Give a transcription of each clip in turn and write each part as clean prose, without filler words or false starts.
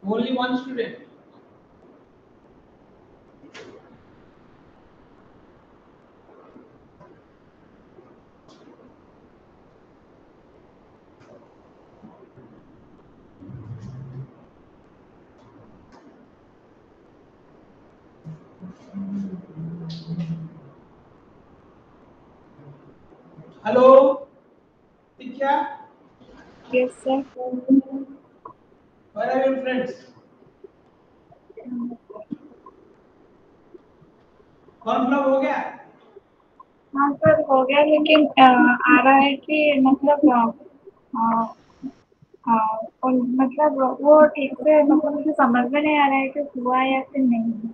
Only one student. Hello, Tikya. Yes, sir. Where are your friends? Form fill up हो गया? हाँ sir हो गया, लेकिन आ रहा है कि मतलब मतलब वो ठीक से मतलब मुझे समझ में नहीं आ रहा है कि हुआ या फिर नहीं।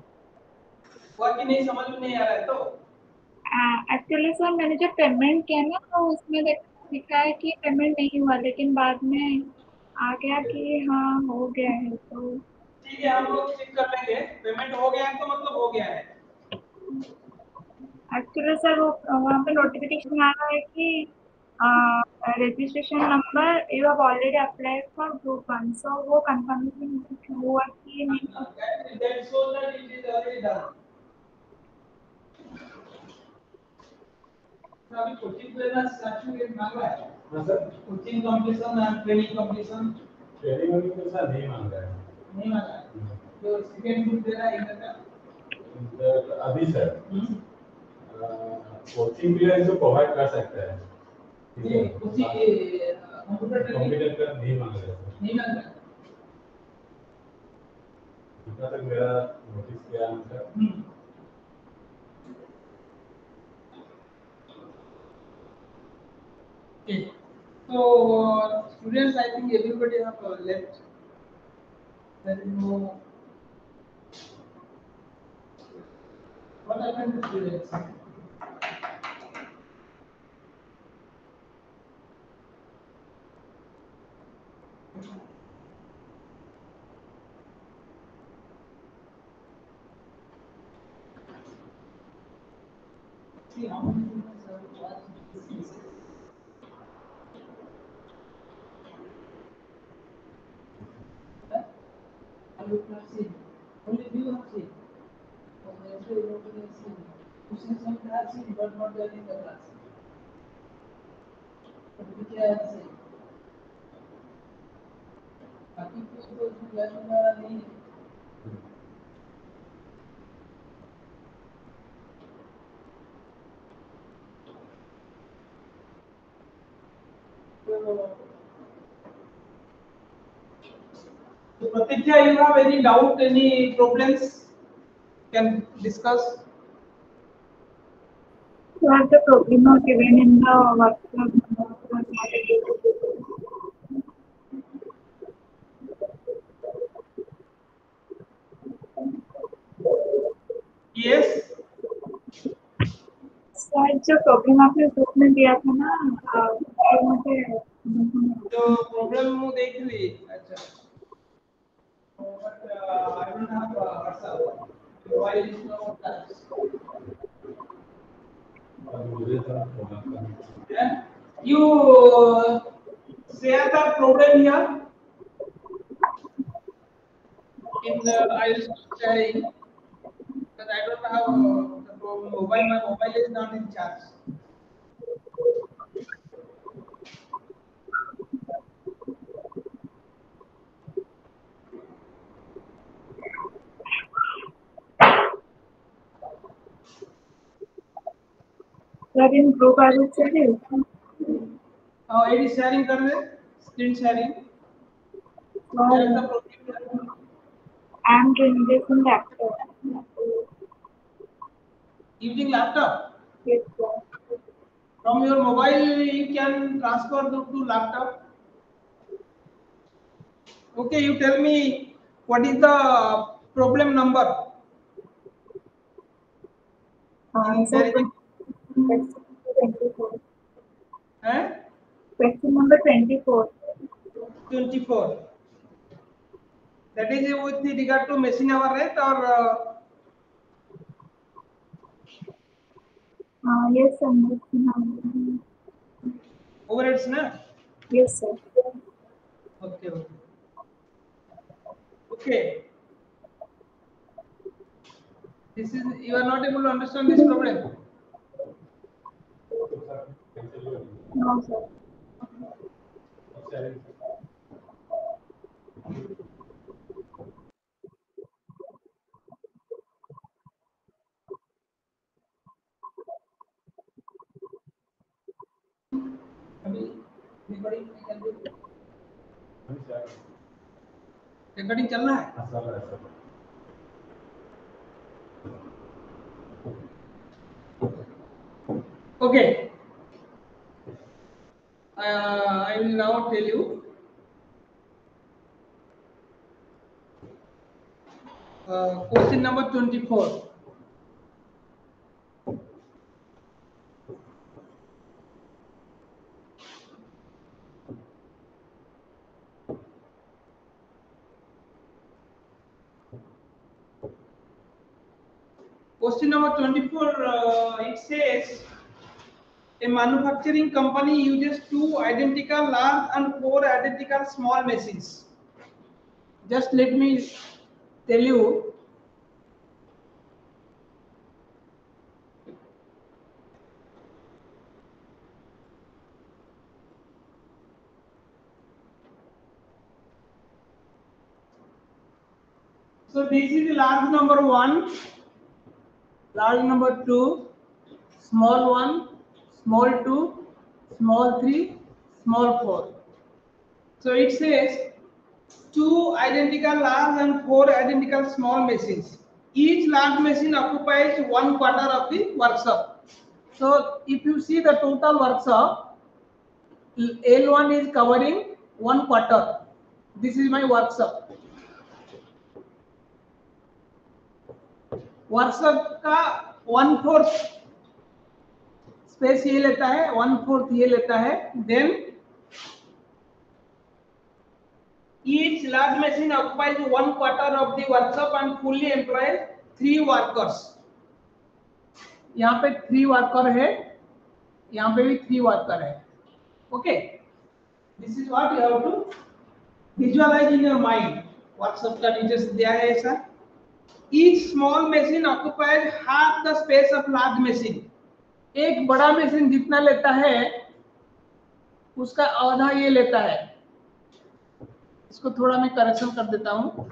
हुआ कि नहीं समझ में नहीं आ रहा है तो? एक्चुअली सर मैंने जब पेमेंट किया ना तो उसमें लिखा है कि पेमेंट नहीं हुआ, लेकिन बाद में आ गया कि हाँ हो गया है। तो ठीक है, हम लोग चेक कर लेंगे। पेमेंट हो गया है तो मतलब हो गया है। एक्चुअली सर वो वहाँ पे नोटिफिकेशन आ रहा है कि registration number you have already applied for group 1, so वो confirmation हुआ कि नहीं। That shows that it is already done. तो अभी कोचिंग लेना सर्टिफिकेट मांग रहा है। हाँ sir, coaching completion and training completion. Training वाली तो सर नहीं मांग रहा है। नहीं मांग रहा है। तो सेकंड ग्रुप दे रहा है इधर का। अभी सर कोचिंग के लिए जो प्रोवाइड कर सकता है। ये कंप्यूटर का नहीं मांग रहा है। नहीं मांग रहा है। जितना तक मेरा नोटिस किया है okay. So students, I think everybody have left. There is no. What happened to students? See how many students are watching. I would not see. Only you have seen. Also, nobody has seen. Students have seen, but not there in the class. But which I have seen. बाकी कुछ तो class में हमारा नहीं है. So Pratikya, you have any doubt, any problems? Can discuss. What the problem are given in the workshop? Yes. Sir जो problem आपने group में दिया था ना, वो मुझे तो प्रॉब्लम वो देख ली. अच्छा. But I don't have WhatsApp. Mobile is not touch. Yeah. You share the problem here. In I will sharing because I don't have the mobile. My mobile is not in charge. Sir इन group आ जाते It is sharing कर दे. Screen sharing. Share the problem. I am doing this in laptop. Using laptop. Yes, sir. From your mobile, you can transfer to laptop. Okay, you tell me what is the problem number. Sir, question 24. Eh? Question number 24. 24. That is with regard to machine hour, right? Or Yes, sir. overheads, na? Yes, sir. Okay, okay. Okay. This is, you are not able to understand this problem. No, sir. Recording चल रहा है? Okay. I will now tell you. Question number 24. Question number 24, it says a manufacturing company uses 2 identical large and 4 identical small machines. Just let me tell you. So this is large number 1, large number 2, small 1, small 2, small 3, small 4. So it says 2 identical large and 4 identical small machines. Each large machine occupies 1/4 of the workshop. So if you see the total workshop, L1 is covering 1/4. This is my workshop. Workshop का 1/4 space ये लेता है, 1/4 ये लेता है. Then each large machine occupies 1/4 of the workshop and fully employs 3 workers. यहाँ पे 3 worker है, यहाँ पे भी 3 वर्कर है. Okay, this is what you have to visualise in your mind. Workshop का डिटेल्स दिया है ऐसा. Each small machine occupies half the space of large machine. एक बड़ा मशीन जितना लेता है उसका आधा ये लेता है. इसको थोड़ा मैं करेक्शन कर देता हूं.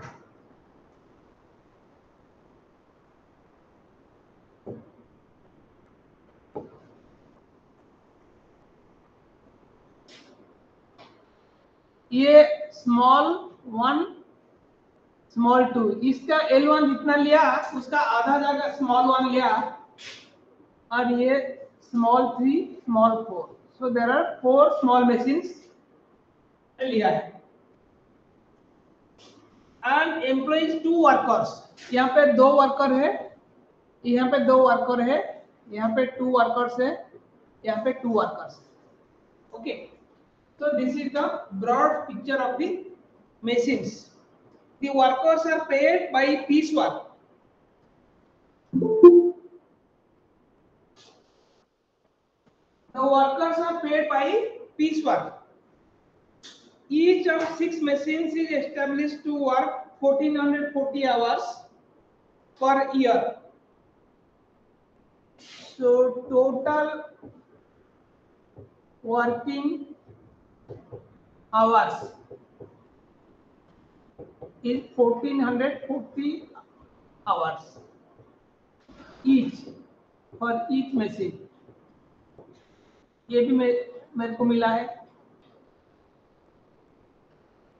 ये स्मॉल 1 स्मॉल 2, इसका L1 जितना लिया उसका आधा जगह स्मॉल 1 लिया, और ये small 3 small 4. So there are 4 small machines लिया है. And employs 2 workers. यहाँ पे 2 वर्कर है, यहाँ पे 2 वर्कर है, यहाँ पे 2 वर्कर्स है, यहाँ पे 2 workers. Okay, so this is the broad picture of the machines. The workers are paid by piecework. The workers are paid by piecework. Each of 6 machines is established to work 1440 hours per year. So total working hours is 1440 hours each for each machine. ये भी मेरे को मिला है.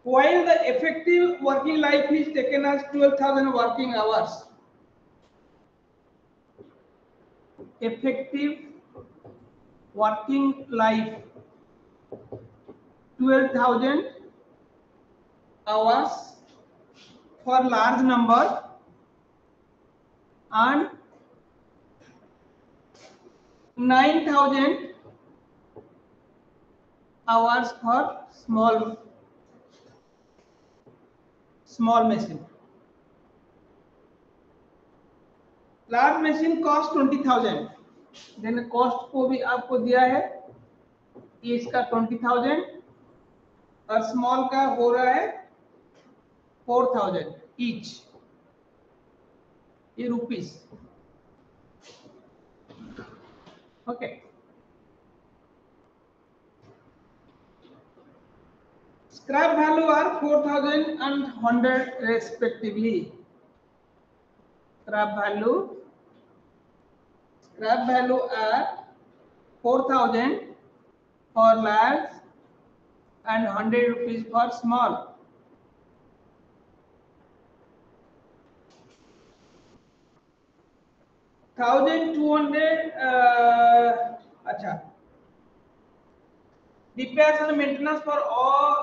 While the effective working life is taken as 12,000 working hours. Effective working life 12,000 hours for large number and 9,000 hours for small machine. Large machine cost 20,000. Then cost को भी आपको दिया है, ये इसका 20,000 और स्मॉल का हो रहा है 4,000. each. ये rupees. Okay. Scrap value are 4,000 and 100 respectively. Scrap value are 4,000 for large and 100 rupees for small. $1,200. अच्छा. Repairs and maintenance for all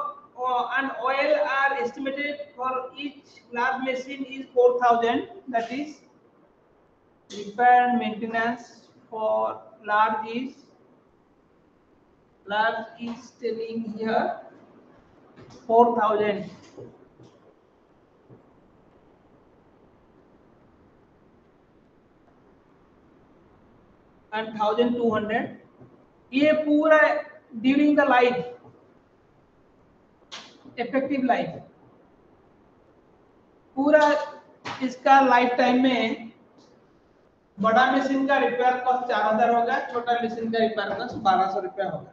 and oil are estimated for each large machine is 4,000. That is, repair and maintenance for large is telling here 4,000. And 1,200. ये पूरा during the life, effective life, पूरा इसका life time में बड़ा machine का repair cost 4,000 होगा, छोटा machine का रिपेयर कॉस्ट 1,200 रुपया होगा.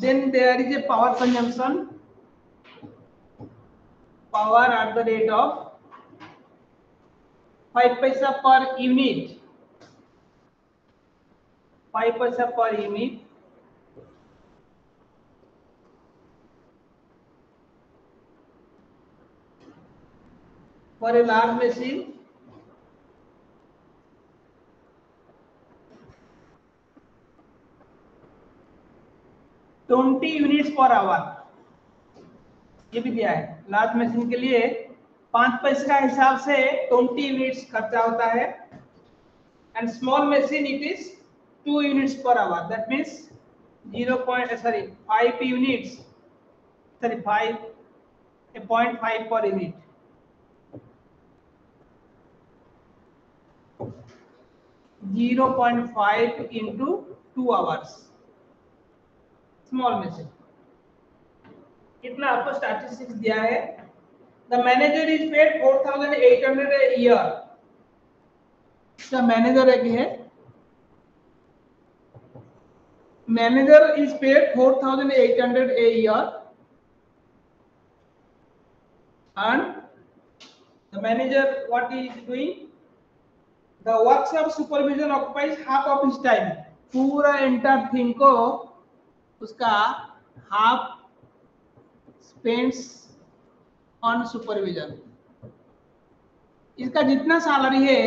Then there is a power consumption. Power at the rate of 5 paisa per unit. 5 paisa per unit. For a large machine, $20 units per hour. ये भी दिया है. लार्ज मशीन के लिए 5 पैसे का हिसाब से 20 यूनिट्स खर्चा होता है. And small machine it is 2 units per hour. That means 5 units 0.5 per unit. (0.5 into 2 hours. Small machine. कितना आपको स्टैटिस्टिक्स दिया है. The manager is paid 4,800 a year. The manager एक है, manager is paid 4,800 a year and the manager what he is doing, the workshop supervision occupies half of his time. पूरा entire thing को उसका half spends on supervision. इसका जितना salary है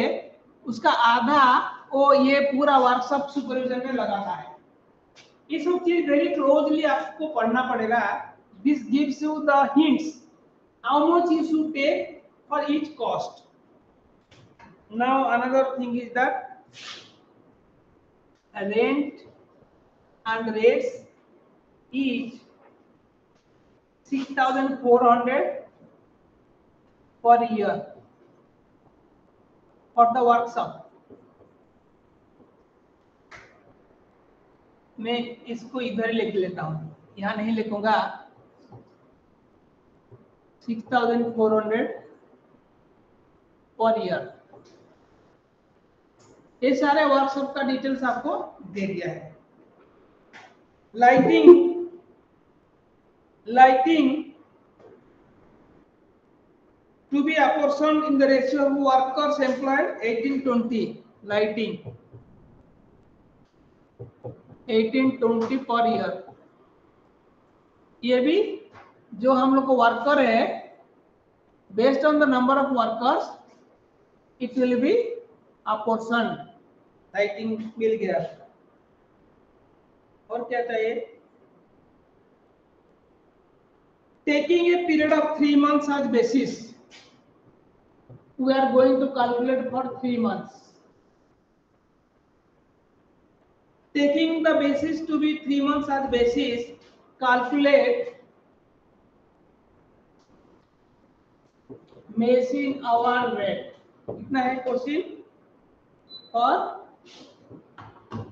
उसका आधा वो ये पूरा वर्कशॉप सुपरविजन में लगाता है. ये सब चीज वेरी क्लोजली आपको पढ़ना पड़ेगा. This gives you the hints how much you should take for each cost. Now another thing is that rent and rates each 6,400 per year for the workshop. मैं इसको इधर लिख लेता हूँ, यहाँ नहीं लिखूंगा. 6,400 per year. ये सारे वर्कशॉप का डिटेल्स आपको दे दिया है. Lighting to be apportioned in the ratio of workers employed 18-20. Lighting 18-20 per year. ये भी जो हम लोग को वर्कर है, based on the number of workers it will be apportioned. Lighting मिल गया. और क्या चाहिए? Taking a period of 3 months as basis, we are going to calculate for 3 months. Taking the basis to be 3 months as basis, calculate machine hour rate. कितना है question? For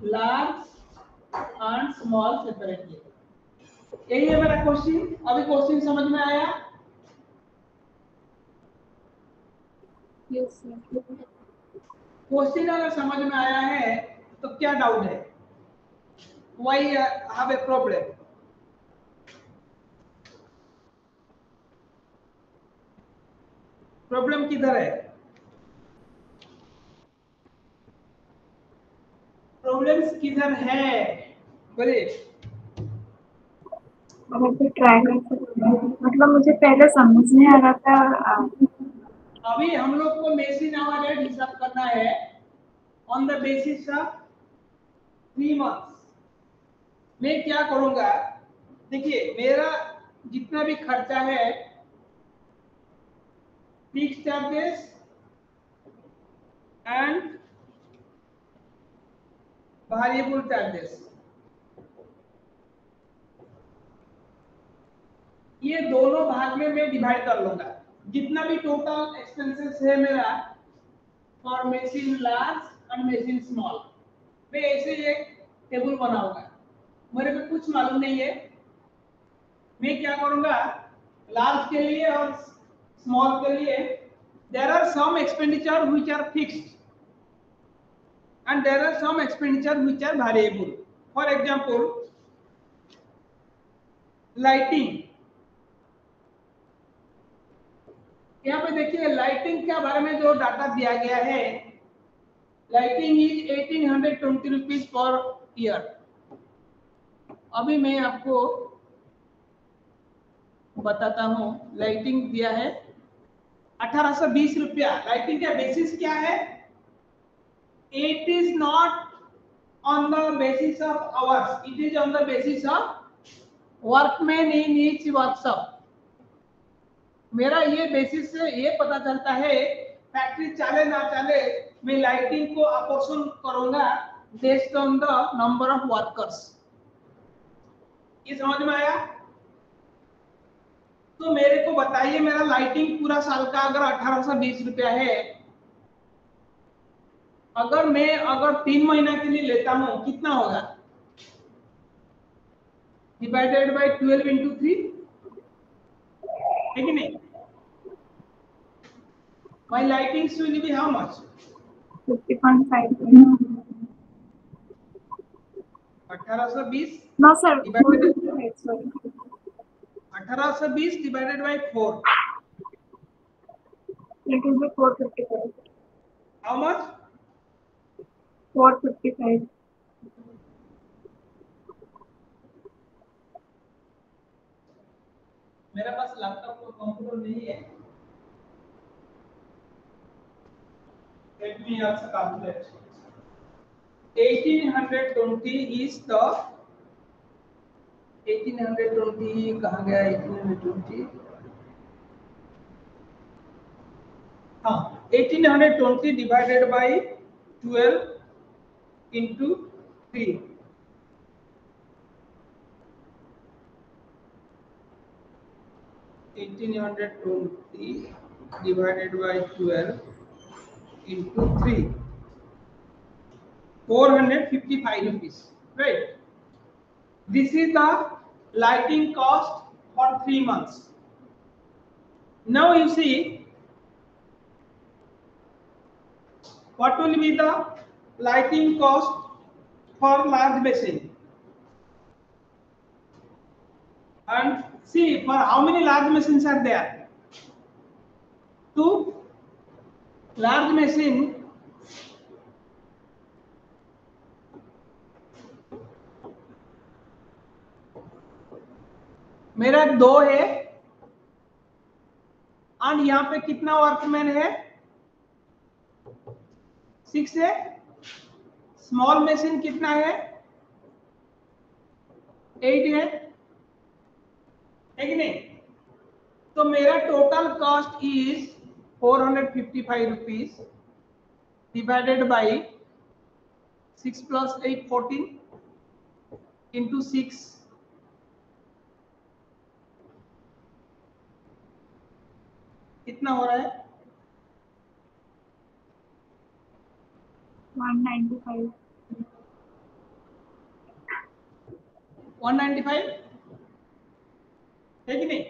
large and small separately. यही है मेरा question. अभी question समझ में आया? Yes sir. Question अगर समझ में आया है तो क्या डाउट है? Why have a problem? Problem किधर है? प्रॉब्लम्स किधर है? बोलिए। अभी ट्राई कर सकते हैं, मतलब मुझे पहले समझ नहीं आ रहा था। अभी हम लोग को मेसिन आवर रेट हिसाब करना है on the basis of 3 months. मैं क्या करूंगा, देखिए मेरा जितना भी खर्चा है, fix charges and variable charges, ये दोनों भाग में मैं डिवाइड कर लूंगा। जितना भी टोटल एक्सपेंसेस है मेरा for machine large and machine small, मैं ऐसे एक टेबल बनाऊंगा। मेरे को कुछ मालूम नहीं है, मैं क्या करूंगा, लार्ज के लिए और स्मॉल के लिए there are some expenditure which are fixed and there are some expenditure which are variable. For example, lighting। यहाँ पे देखिए लाइटिंग के बारे में जो डाटा दिया गया है, lighting is 1820 rupees per year. अभी मैं आपको बताता हूँ, लाइटिंग दिया है 1820 रुपया। लाइटिंग का बेसिस क्या है? It is not on the basis of hours, it is on the basis of workmen in each workshop। मेरा ये बेसिस से ये पता चलता है फैक्ट्री चले ना चले, मैं लाइटिंग को अपोर्शन करूंगा based on the number of workers. ये समझ में आया? तो मेरे को बताइए, मेरा लाइटिंग पूरा साल का अगर 1820 रुपया है, अगर मैं 3 महीना के लिए लेता हूं कितना होगा? डिवाइडेड बाय 12 into 3 है कि नहीं? My lightings will be how much? 50.5। 1820 no sir, divided 455, 1820 divided by 4, it will be 455। how much? 455। मेरे पास लैपटॉप और कंप्यूटर नहीं है। Let me also calculate. 1820 is the 1820 कहाँ गया? 1820, हाँ 1820 divided by 12 into 3, 1820 divided by 12 into 3, 455 rupees, right? This is the lighting cost for 3 months. Now you see what will be the lighting cost for large basin, and see for how many large machines are there. 2 large machine, मेरा 2 है, और यहाँ पे कितना workman है? 6 है। Small machine कितना है? 8 है कि नहीं? तो मेरा total cost is 455 rupees divided by 6 plus 8 14 into 6, कितना हो रहा है? 195। 195। है कि नहीं?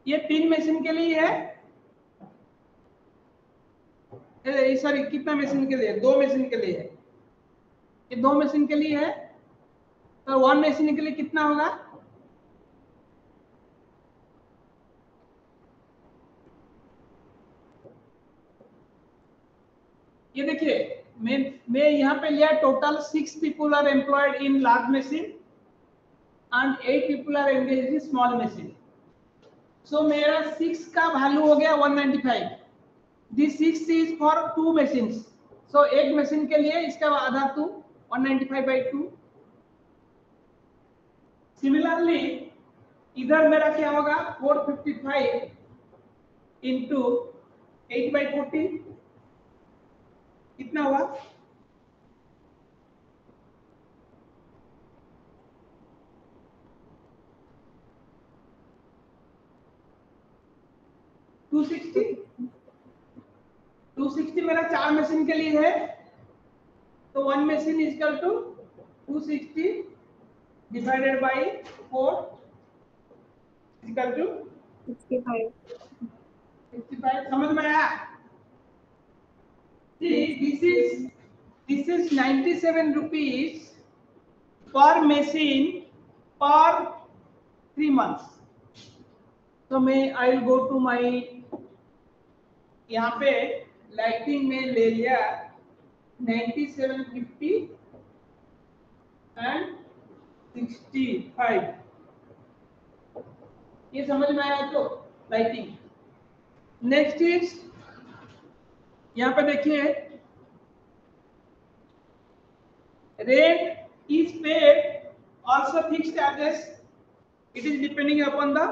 ये 3 मशीन के लिए है, सॉरी कितना मशीन के लिए? 2 मशीन के लिए है। ये 2 मशीन के लिए है, तो 1 मशीन के लिए कितना होगा? ये देखिए, मैं यहाँ पे लिया total 6 people are employed in large machine and 8 people are engaged in small machine. So मेरा 6 का वैल्यू हो गया 195। This 6 is for 2 machines, so एक मशीन के लिए इसका आधा 2 195/2। सिमिलरली इधर मेरा क्या होगा 455 इंटू 8/14 कितना हुआ? 260 मेरा 4 मशीन के लिए है, तो 1 machine is equal to 260 divided by 4 is equal to 65। समझ में आया? this is 97 rupees per machine per 3 months. तो मैं I will go to my, यहाँ पे लाइटिंग में ले लिया 9750 एंड 65। ये समझ में आया? तो लाइटिंग। नेक्स्ट इज यहाँ पे देखिए, rent is paid also fixed charges. It is depending upon the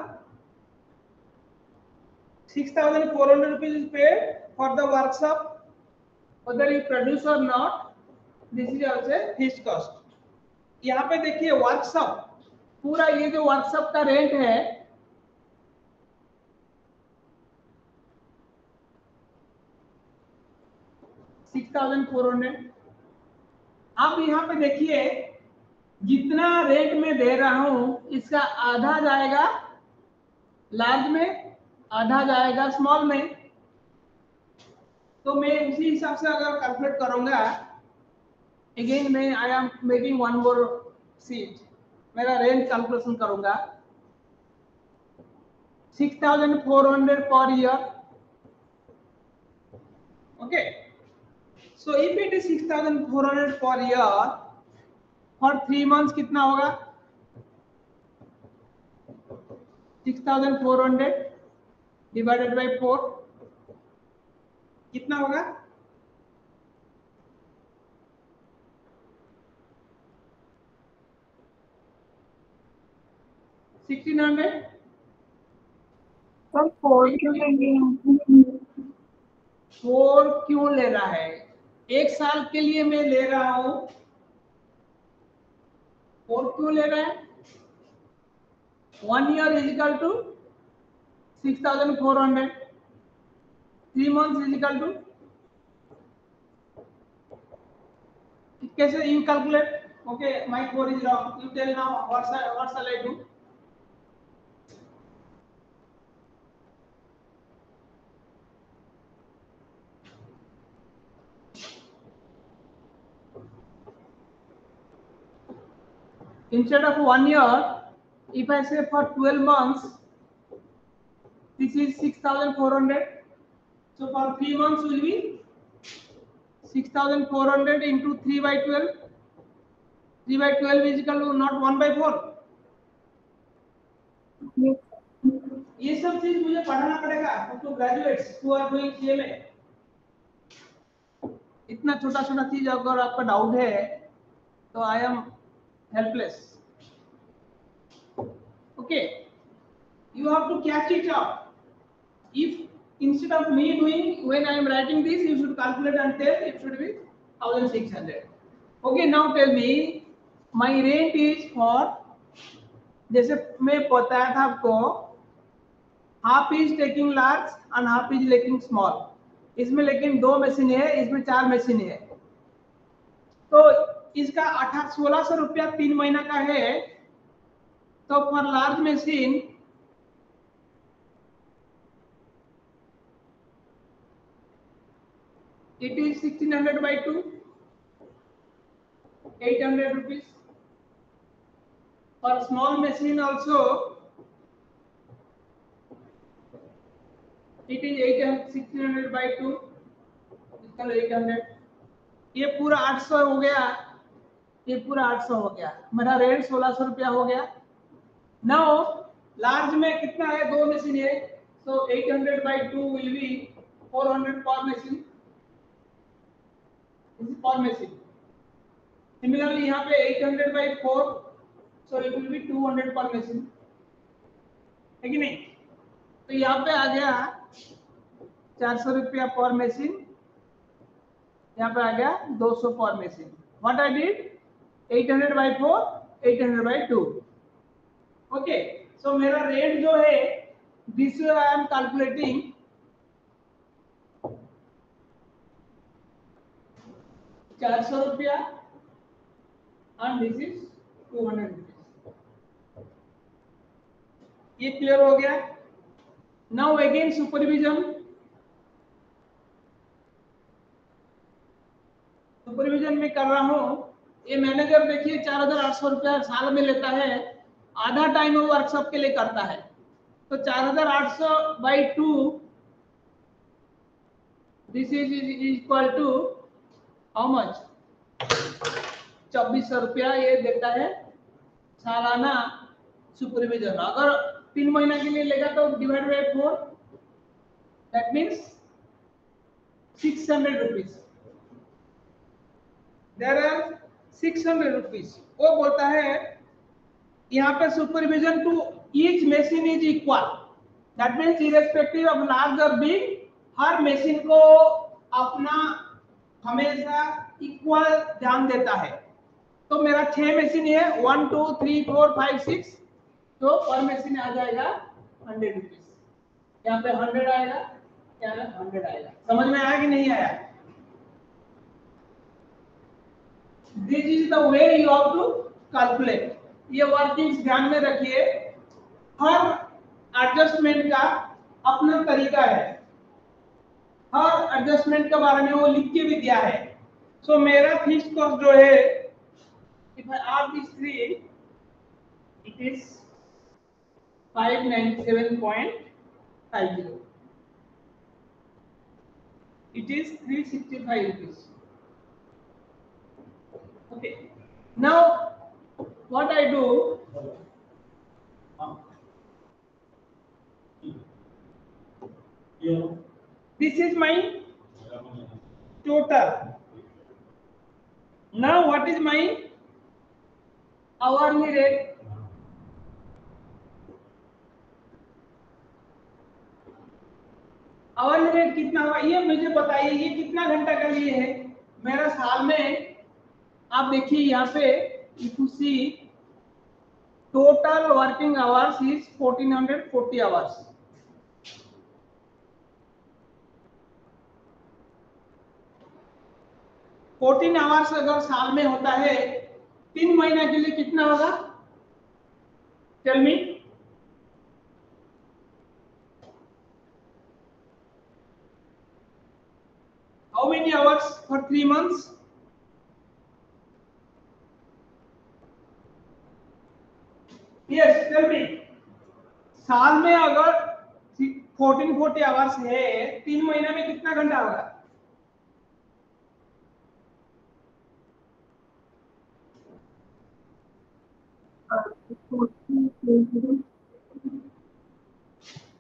6,400 rupees is paid for the workshop, whether you produce or not. This is also fixed cost. यहाँ पे देखिए वर्कशॉप, पूरा ये जो workshop का रेंट है $6,400। अब यहाँ पे देखिए जितना रेंट में दे रहा हूं इसका आधा जाएगा लार्ज में, आधा जाएगा स्मॉल में। तो मैं उसी हिसाब से अगर कैलकुलेट करूंगा, अगेन मैं आई am making one more seat, मेरा रेंट कैलकुलेशन करूंगा 6,400 per year. Okay, so if it is 6,400 per year for 3 months कितना होगा? 6,400 डिवाइडेड बाय 4 कितना होगा? 1,600। सर 4 क्यों लेंगे? 4 क्यों ले रहा है? 1 साल के लिए मैं ले रहा हूं, 4 क्यों ले रहा है? 1 year is equal to 6,400, 3 months is equal to, कैसे you calculate? Okay, my 4 is wrong. You tell now what shall I do? Instead of 1 year, if I say for 12 months, this is 6,400. So for 3 months will be 6,400 into 3/12. 3/12 is equal to not 1/4. ये सब चीज मुझे पढ़ाना पड़ेगा तो graduates who are doing CMA। इतना छोटा छोटा चीज अगर आपका डाउट है तो I am helpless. Okay, you have to catch it up. If instead of me doing, when I am writing this, you should calculate and tell it should be 1,600. Okay, now tell me, my rent is for जैसे मैं बताया था आपको, half is taking large and half is lacking small. इसमें लेकिन 2 machine है, इसमें 4 machine है। तो इसका 1600 रुपया 3 महीना का है। तो for large machine it is 1600 by 2, 800 rupees. For small machine also it is 1600 by 2, इसका 800। ये पूरा 800 हो गया, ये पूरा 800 हो गया, मेरा रेट 1600 रुपया हो गया। नाउ लार्ज में कितना है, 2 मशीन है, so 800 by 2 will be 400 per machine, this is per machine। Similarly यहाँ पे 800 by 4, so it will be 200 per machine, है कि नहीं? तो यहाँ पे आ गया 400 रुपया पर मशीन, यहाँ पे आ गया 200 पर machine. What I did, 800 by 4, 800 by 2। Okay, so मेरा रेट जो है, दिस आई एम कैलकुलेटिंग 400 रुपया एंड दिस इज 200 रुपीज। ये क्लियर हो गया? Now again supervision. सुपरविजन में कर रहा हूं। ये मैनेजर देखिए 4800 रुपया साल में लेता है, आधा टाइम वो वर्कशॉप के लिए करता है। तो 4800 by 2, this is equal to how much, 2400 रुपया ये देता है सालाना सुपरविजन। अगर 3 महीना के लिए लेगा तो divide by 4, that means 600 rupees. There are 600 rupees. वो बोलता है यहाँ पे supervision to each machine is equal, that means irrespective of large और बिग, हर मशीन को अपना हमेशा इक्वल ध्यान देता है। तो मेरा 6 मशीन है, 1 2 3 4 5 6, तो पर मशीन आ जाएगा 100 रुपीज। यहाँ पे 100 आएगा, यहाँ पे 100 आएगा। समझ में आया कि नहीं आया? This is the way you have to calculate. ये वर्किंग्स ध्यान में रखिए, हर एडजस्टमेंट का अपना तरीका है, हर एडजस्टमेंट के बारे में वो लिख के भी दिया है। सो मेरा फिक्स्ड कॉस्ट जो है, if I add these three, it is 597.50, it is 365 rupees। okay, now what I do, this is my total। now what is my hourly rate? hourly rate कितना हुआ ये मुझे बताइए, ये कितना घंटा के लिए है मेरा साल में? आप देखिए यहाँ पे, if you see total working hours is 1440 hours। Fourteen hours अगर साल में होता है, 3 महीना के लिए कितना होगा? Tell me. How many hours for 3 months? Yes, tell me. साल में अगर 1440 आवर्स है, 3 महीना में कितना घंटा होगा?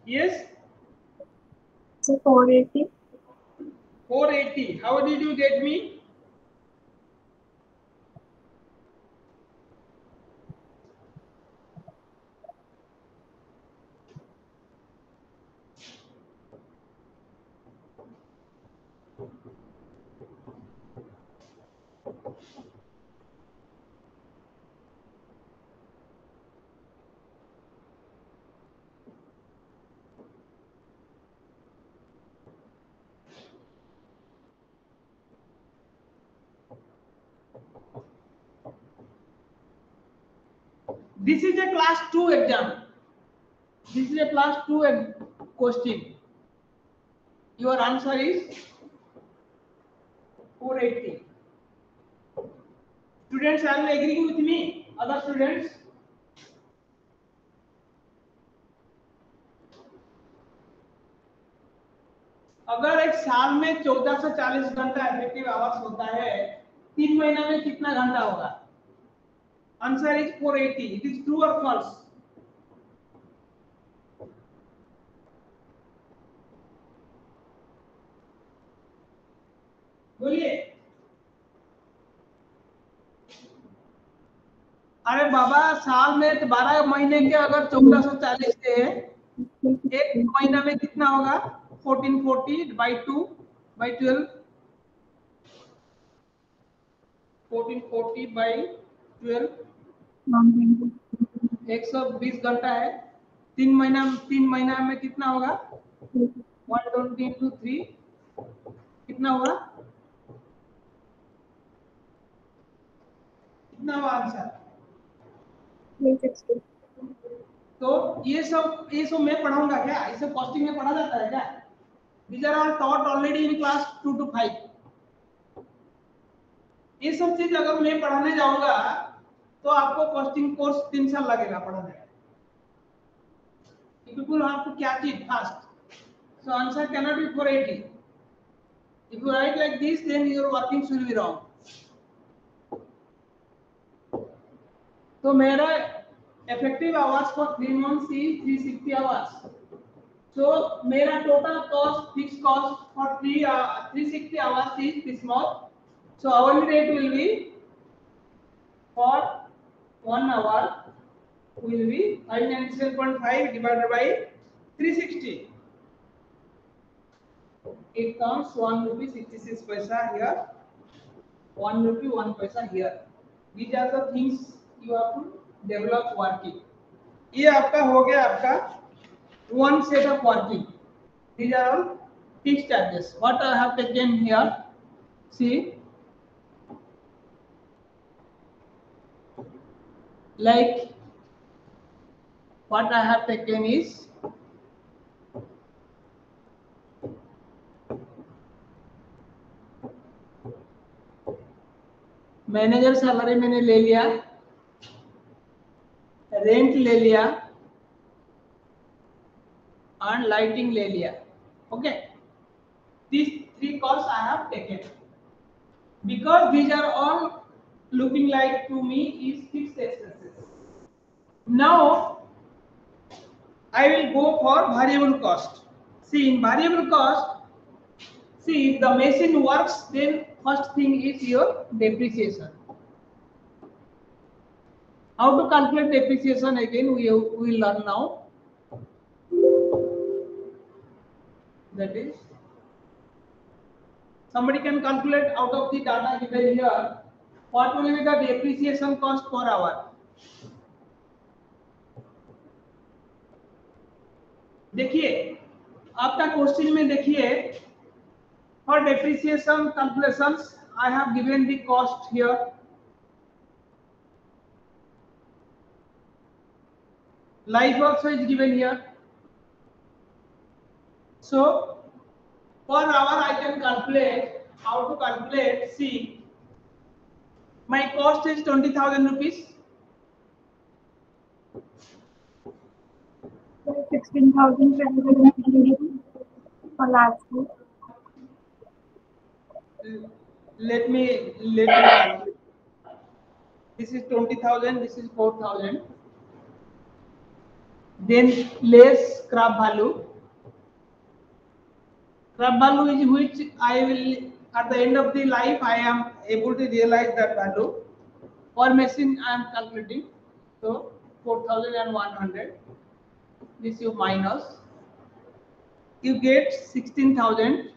Yes, So 480. 480। How did you get me? This is a class 2 exam. This is a class 2 question. Your answer is 480. Students, are you agreeing with me? Other students? अगर एक साल में 1440 घंटा इफेक्टिव आवर्स होता है, 3 महीना में कितना घंटा होगा? Answer is 480. It is true और फॉल्स? बोलिए. अरे बाबा, साल में 12 महीने के अगर 1440 थे, एक महीना में कितना होगा? 1440 by 2 by 12. 1440 by 12 120 घंटा है. 3 महीना में कितना होगा? 120 into 3 कितना होगा? कितना हुआ आंसर? 360. तो ये सब मैं पढ़ाऊंगा क्या? इसे कॉस्टिंग में पढ़ा जाता है क्या? These are all taught already in class 2 to 5. ये सब चीज अगर मैं पढ़ाने जाऊंगा तो आपको कॉस्टिंग कोर्स 3 साल लगेगा पढ़ाने. People have to catch it fast. So answer cannot be 480. If you write like this, then your workings will be wrong. तो मेरा effective hours for 3 months is 360 hours. So मेरा total cost, fixed cost for 360 hours is this much. So hourly rate will be for 1 hour will be 597.5 divided by 360. It comes 1 rupee 66 paisa here, 1 rupee 1 paisa here. These are the things you have to develop working. ये आपका हो गया आपका one set of working. These are all fixed charges. What I have taken here, see, like what I have taken is manager salary मैंने ले लिया, rent ले लिया and lighting ले लिया. Okay, these 3 costs I have taken because these are all looking like to me is fixed expenses. Now I will go for variable cost. See, in variable cost, see, if the machine works, then first thing is your depreciation. How to calculate depreciation again we will learn now. That is, somebody can calculate out of the data given here what will be the depreciation cost per hour. देखिए आपका question में देखिए, for depreciation calculations I have given the cost here. Life also is given here. So per hour I can calculate. How to calculate? See, my cost is 20,000 rupees. 16,000 for last week. Let me calculate. This is 20,000. This is 4,000. Then less scrap value. Scrap value is which I will at the end of the life I am able to realize that value. For machine I am calculating. So 4,100. This you minus. You get 16,000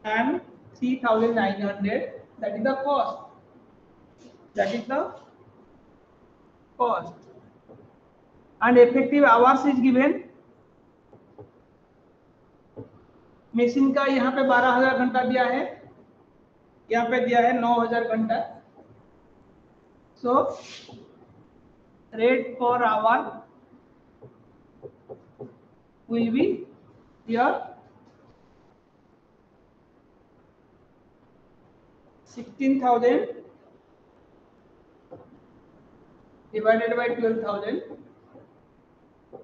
and 3,900. That is the cost. That is the cost. And effective hours is given. Machine का यहाँ पे 12,000 घंटा दिया है, यहाँ पे दिया है 9,000 घंटा. So rate per hour will be here 16,000 divided by 12,000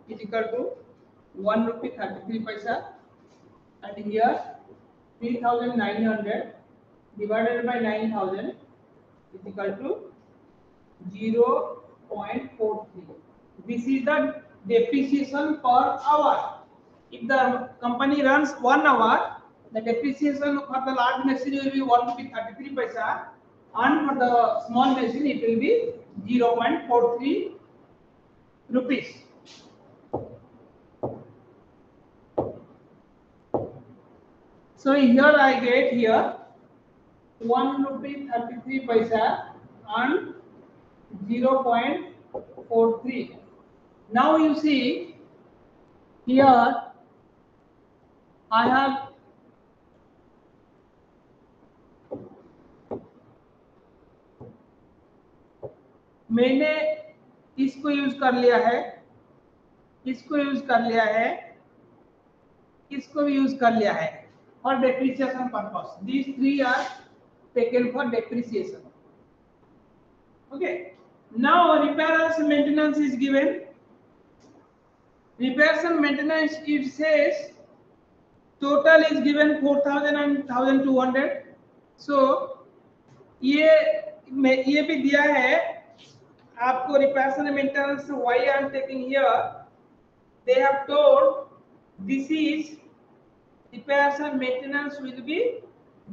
is equal to 1 rupee 33 paisa, and here 3,900 divided by 9,000 is equal to 0.43. This is the depreciation per hour. If the company runs 1 hour, the depreciation for the large machine will be 1 rupee 33 paisa, and for the small machine it will be 0.43 rupees. So here I get here 1 rupee 33 paisa and 0.43. Now you see here I have मैंने इसको use कर लिया है, इसको use कर लिया है, इसको भी यूज कर लिया है for depreciation purpose. These three are taken for depreciation. Okay. Now repairs and maintenance is given. Repairs and maintenance, it says total is given 4,000 and 1,200. So ये भी दिया है आपको repairs and maintenance. Why I am taking here? They have told this is repairs and maintenance will be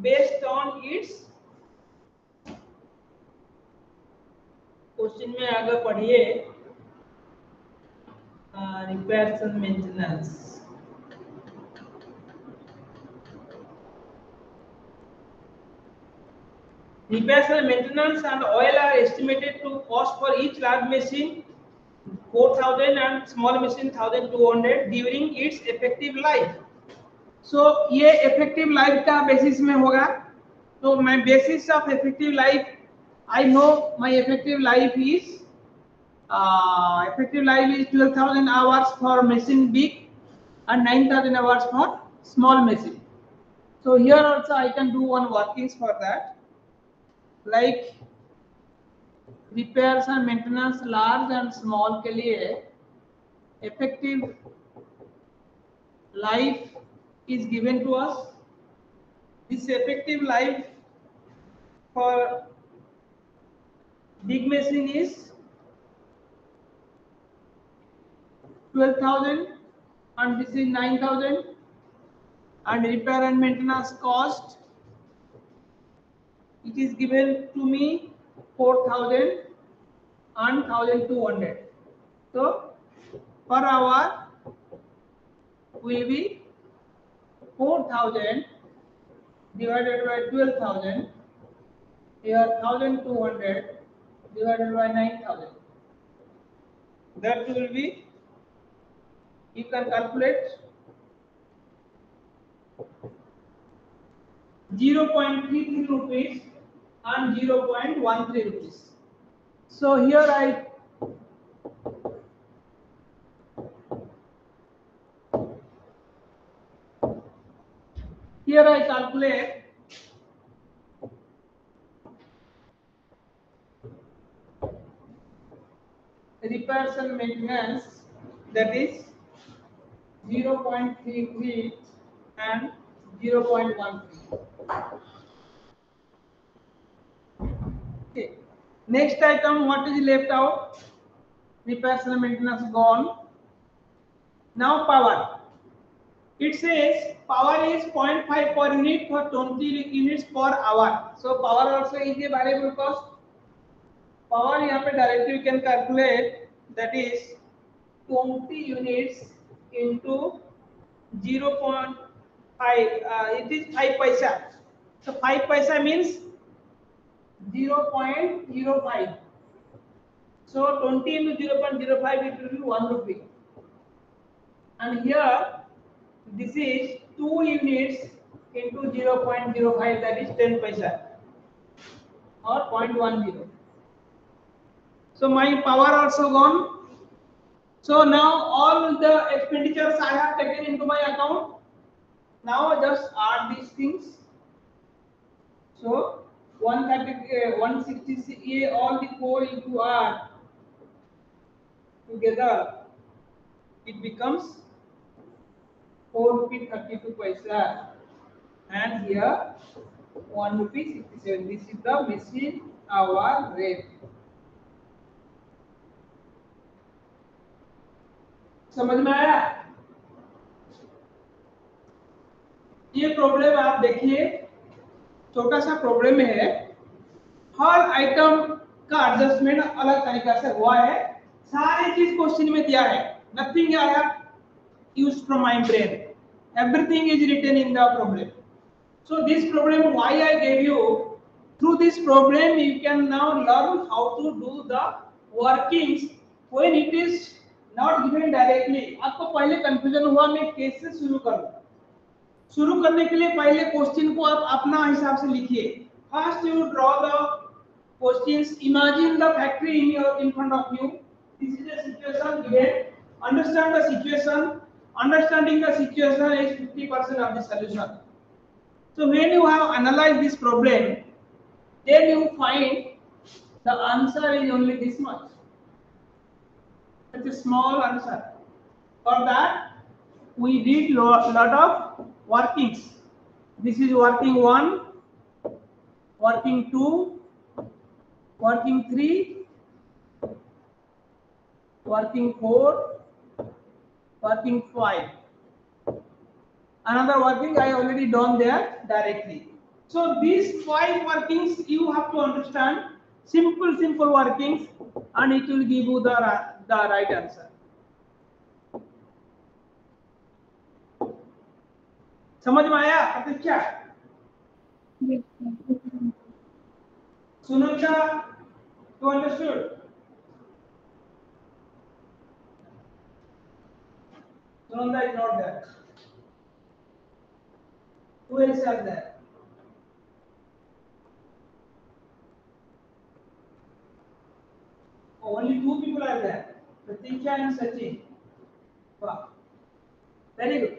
based on its. Question में आगे पढ़िए repairs and maintenance. Repairs and maintenance and oil are estimated to cost for each large machine 4,000 and small machine 1,200 during its effective life. So ये effective life का basis में होगा. तो my basis of effective life, I know my effective life is 12,000 hours for machine big and 9,000 hours for small machine. So here also I can do one workings for that, like repairs and maintenance large and small के लिए effective life is given to us. This effective life for big machine is 12,000 and this is 9,000, and repair and maintenance cost, it is given to me 4,000 and 1,200. So per hour will be 4,000 divided by 12,000, here 1,200 divided by 9,000. That will be, you can calculate 0.33 rupees and 0.13 rupees. So here I calculate repairs and maintenance, that is 0.33 and 0.13. Okay. Next item, what is left out? Repairs and maintenance gone. Now power. It says power is 0.5 per unit for 20 units per hour. So power also is a variable cost. Power यहाँ पे directly you can calculate, that is 20 units into 0.5. It is 5 paisa. So 5 paisa means 0.05. So 20 into 0.05, it will be 1 rupee. And here this is 2 units into 0.05, that is 10 paisa or 0.10. So my power also gone. So now all the expenditures I have taken into my account. Now just add these things. So 130, 160 all the 4 into R together, it becomes 4 rupee 32 paisa, and here 1 rupee 67. This is the machine hour rate. समझ में आया? ये problem आप देखिए, छोटा सा problem है, हर item का एडजस्टमेंट अलग तरीका से हुआ है, सारी चीज क्वेश्चन में दिया है, nothing I have used from my brain, everything is written in the problem. So this problem why I gave you, through this problem you can now learn how to do the workings when it is not given directly. आपको पहले confusion हुआ मैं कैसे शुरू करूं. शुरू करने के लिए पहले क्वेश्चन को आप अपना हिसाब से लिखिए. First you draw the questions, imagine the factory in front of you. This is a situation given. Understand the situation. Understanding the situation is 50% of the solution. So when you have analyzed this problem, then you find the answer is only this much. It's a small answer. For that, we did lot of workings. This is working 1, working 2, working 3, working 4, working 5. Another working I already done there directly. So these 5 workings you have to understand, simple workings, and it will give you the right answer. समझ में आया प्रतीक्षा? Sunita, you understood? Sunanda is not there. Who else are there? Only 2 people are there, Pratiksha and Sachin. Wow. Very good.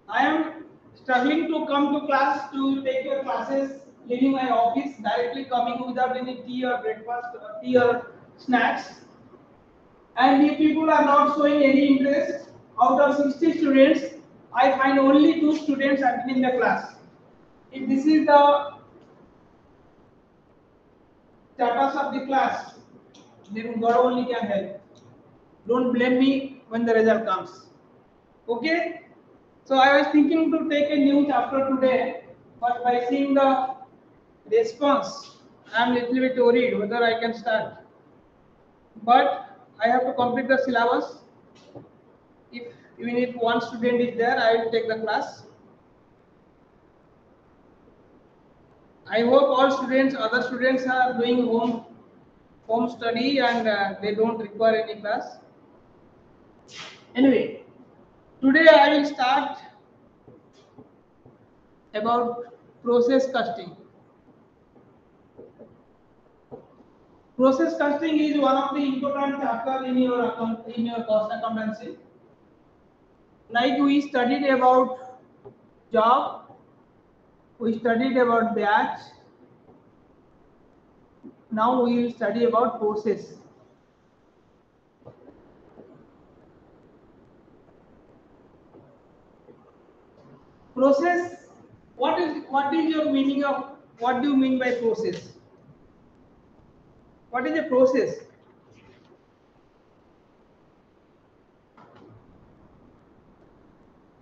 I am struggling to come to class to take your classes, leaving my office, directly coming without any tea or breakfast or tea or snacks. And if people are not showing any interest, out of 60 students, I find only 2 students attending the class. If this is the status of the class, then God only can help. Don't blame me when the result comes. Okay? So I was thinking to take a new chapter today, but by seeing the response, I am little bit worried whether I can start. But I have to complete the syllabus. Even if 1 student is there, I will take the class. I hope all students, other students are doing home study and they don't require any class. Anyway, today I will start about process costing. Process costing is one of the important chapter in your cost accountancy. Like we studied about job, we studied about batch. Now we will study about process. Process. What is your meaning of, what do you mean by process? What is a process?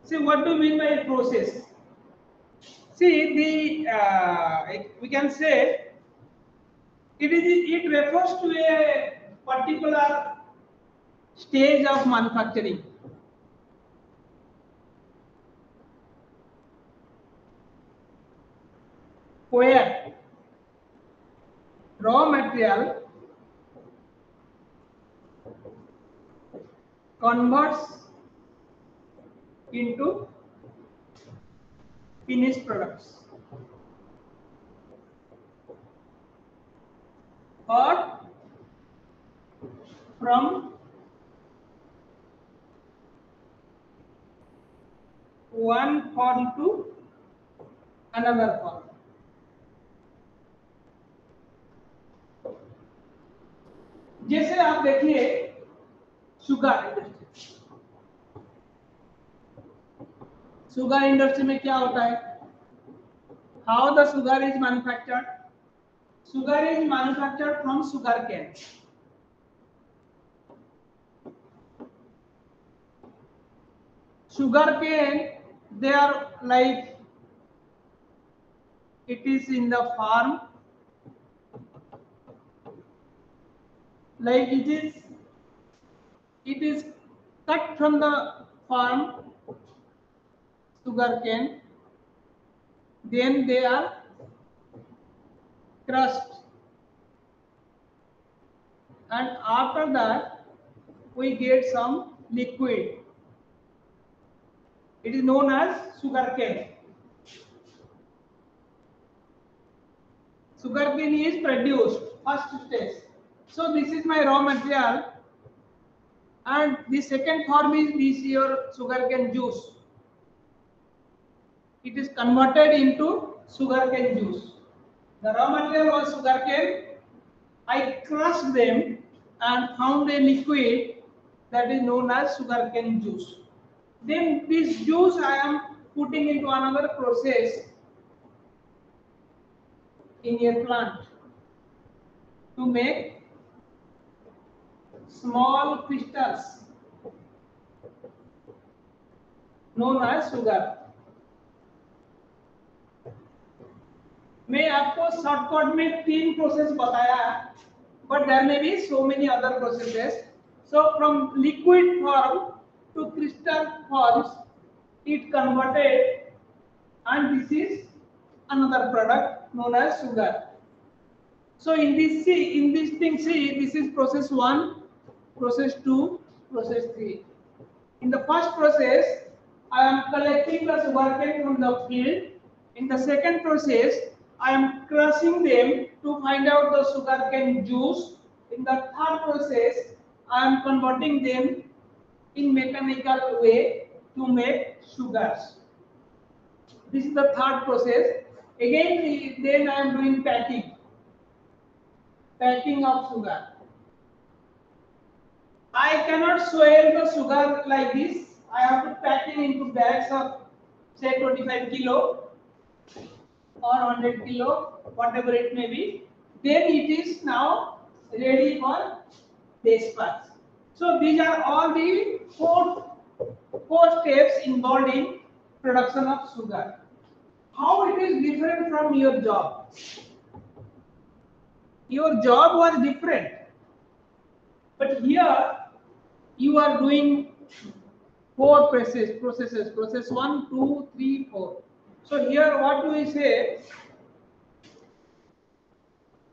See, what do you mean by a process? See, we can say it refers to a particular stage of manufacturing. Where raw material converts into finished products, or from one form to another form. जैसे आप देखिए sugar industry, sugar industry में क्या होता है, how the sugar is manufactured, sugar is manufactured from sugar cane. Sugar cane, they are like, it is in the farm, like it is cut from the farm, sugar cane, then they are crushed, and after that we get some liquid. It is known as sugar cane. Sugar cane is produced first stage. So this is my raw material, and the second form is this your sugar cane juice. It is converted into sugar cane juice. The raw material was sugar cane. I crushed them and found a liquid that is known as sugar cane juice. Then this juice I am putting into another process in a plant to make small crystals known as sugar. मैं आपको shortcut में 3 process बताया, but there may be so many other processes. So from liquid form to crystal forms, it converted, and this is another product known as sugar. So in this thing, see, this is process 1, process 2, process 3. In the first process, I am collecting the sugarcane from the field. In the second process, I am crushing them to find out the sugarcane juice. In the third process, I am converting them in mechanical way to make sugars. This is the third process. Again, then I am doing packing of sugar. I cannot swell the sugar like this. I have to pack it into bags of say 25 kilo or 100 kilo, whatever it may be. Then it is now ready for dispatch. So these are all the four steps involved in production of sugar. How it is different from your job? Your job was different, but here you are doing 4 processes, process 1, 2, 3, 4. So here what do we say?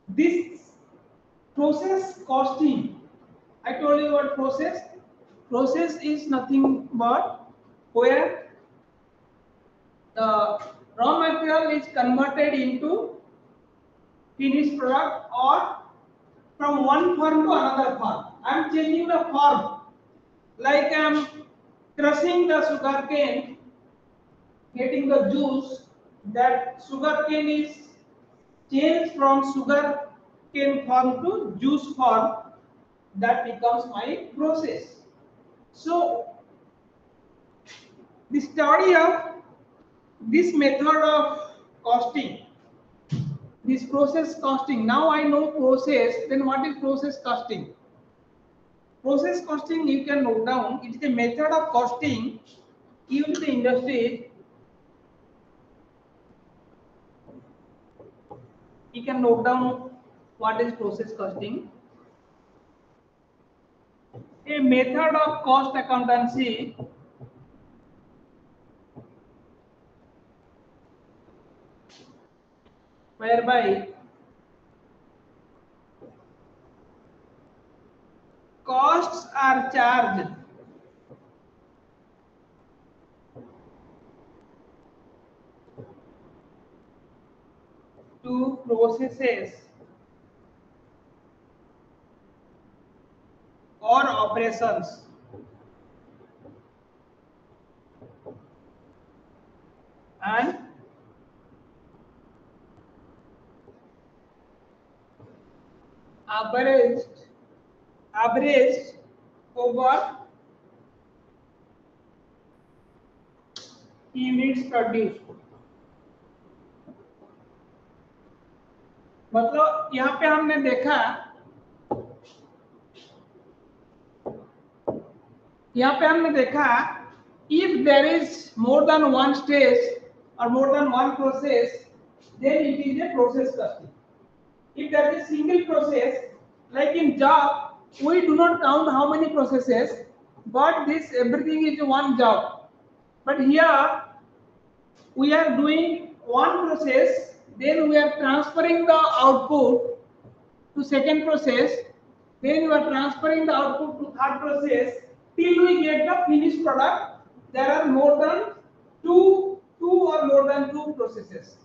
This process costing, I told you what process is nothing but where the raw material is converted into finished product or from one form to another form. I am changing the form, like I am crushing the sugarcane, getting the juice. That sugarcane is changed from sugarcane form to juice form. That becomes my process. So the study of this method of costing, this process costing. Now I know process, then what is process costing? Process costing you can note down. It is a method of costing used in the industry. You can note down what is process costing. A method of cost accountancy whereby costs are charged to processes operations. And averaged over units produced. मतलब यहाँ पे हमने देखा, if there is more than one stage or more than one process, then it is a process costing. If there is a single process, like in job, we do not count how many processes, but this everything is one job. But here we are doing one process, then we are transferring the output to second process, then we are transferring the output to third process till we get the finished product. There are more than two or more than two processes.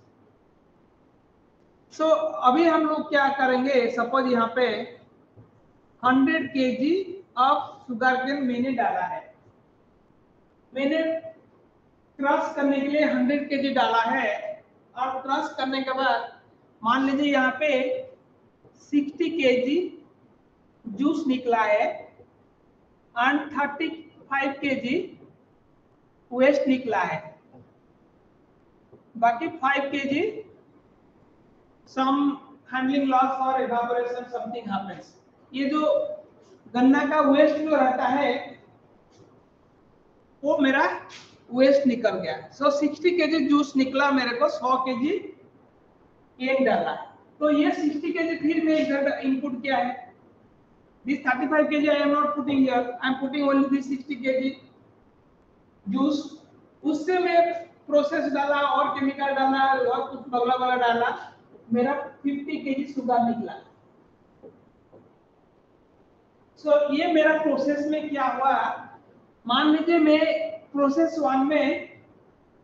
So अभी हम लोग क्या करेंगे, suppose यहाँ पे 100 kg of sugar cane मैंने डाला है, मैंने क्रश करने के लिए 100 kg डाला है, और क्रश करने के बाद मान लीजिए यहाँ पे 60 kg जूस निकला है एंड 35 kg वेस्ट निकला है, बाकी 5 kg some handling loss or evaporation something happens. ये जो गन्ना का वेस्ट जो रहता है वो मेरा वेस्ट निकल गया. सो 60 kg जूस निकला, मेरे को 100 kg केन डाला है, तो ये 60 kg फिर मैं इधर इनपुट किया है. This 35 kg I am not putting here, I am putting only this 60 kg juice. उससे मैं प्रोसेस डाला और केमिकल डाला और कुछ बगला वाला डाला, मेरा 50 kg शुगर निकला. सो ये मेरा प्रोसेस में क्या हुआ, मान लीजिए मैं प्रोसेस 1 में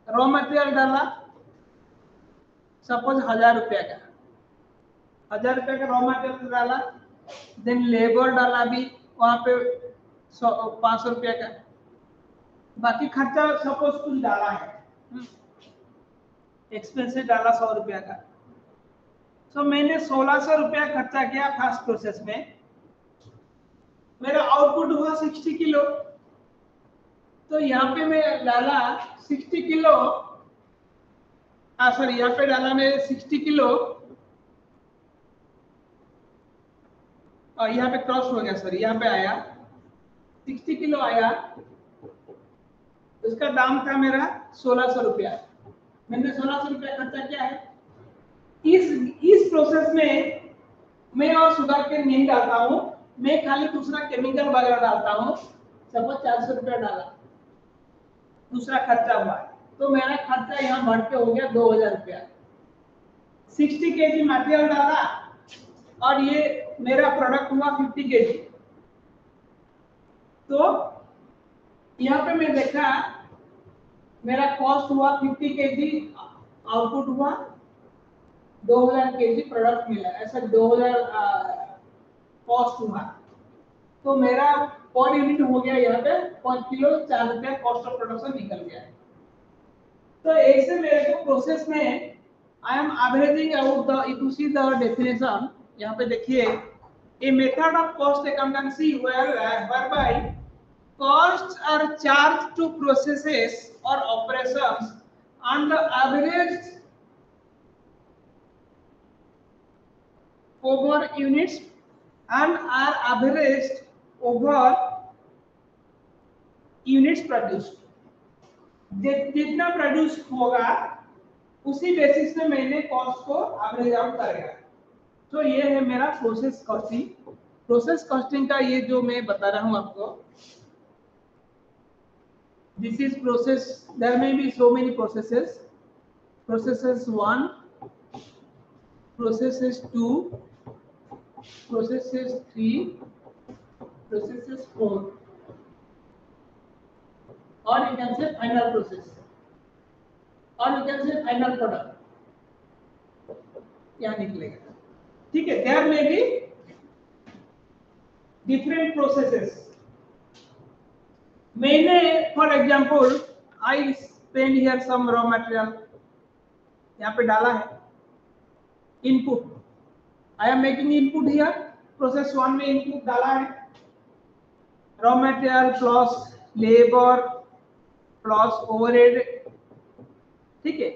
रॉ मटेरियल डाला, सपोज 1000 रुपया का, 1000 रुपया का रॉ मटेरियल डाला, देन लेबर डाला भी वहां पे 500 रुपया का, बाकी खर्चा सपोज कुछ डाला है, एक्सपेंसेस डाला 100 रुपया का. तो मैंने 1600 रुपया खर्चा किया फर्स्ट प्रोसेस में, मेरा आउटपुट हुआ 60 किलो. तो यहाँ पे मैं डाला 60 किलो, सॉरी यहाँ पे डाला मैं 60 किलो, और यहाँ पे क्रॉस हो गया, सॉरी यहाँ पे आया 60 किलो आया, उसका दाम था मेरा 1600 रुपया. मैंने 1600 रुपया खर्चा किया है. इस प्रोसेस में मैं और शुगर केन नहीं डालता हूँ, मैं खाली दूसरा केमिकल वगैरह डालता हूँ. सपोज 400 रुपया डाला, दूसरा खर्चा हुआ, तो मेरा खर्चा यहाँ बढ़ के हो गया 2000 रुपया. 60 kg मटेरियल डाला और ये मेरा प्रोडक्ट हुआ 50 kg. तो यहाँ पे मैं देखा मेरा कॉस्ट हुआ 50 kg, आउटपुट हुआ 2000 kg प्रोडक्ट मिला, ऐसा 2000 कॉस्ट हुआ. तो मेरा पर यूनिट हो गया यहाँ पे पर किलो 4 रुपया कॉस्ट ऑफ प्रोडक्शन निकल गया है. तो ऐसे मेरे को प्रोसेस में I am averaging out the, if you see the definition यहाँ पे देखिए, a method of cost accountancy whereby costs are charged to processes or operations and the average over units and are averaged over units produced. जितना produce होगा उसी basis पे मैंने cost को average out करेगा. तो ये है मेरा प्रोसेस कॉस्टिंग. प्रोसेस कॉस्टिंग का ये जो मैं बता रहा हूं आपको, this is process, there may be so many processes, processes 1, processes 2, processes 3, processes 4, or you can say final process, or you can say final product. क्या निकलेगा, ठीक है. There may be different processes, मैंने for example I spend here some raw material, यहाँ पे डाला है input, I am making input here, process 1 में इनपुट डाला है raw material plus labour plus overhead, ठीक है।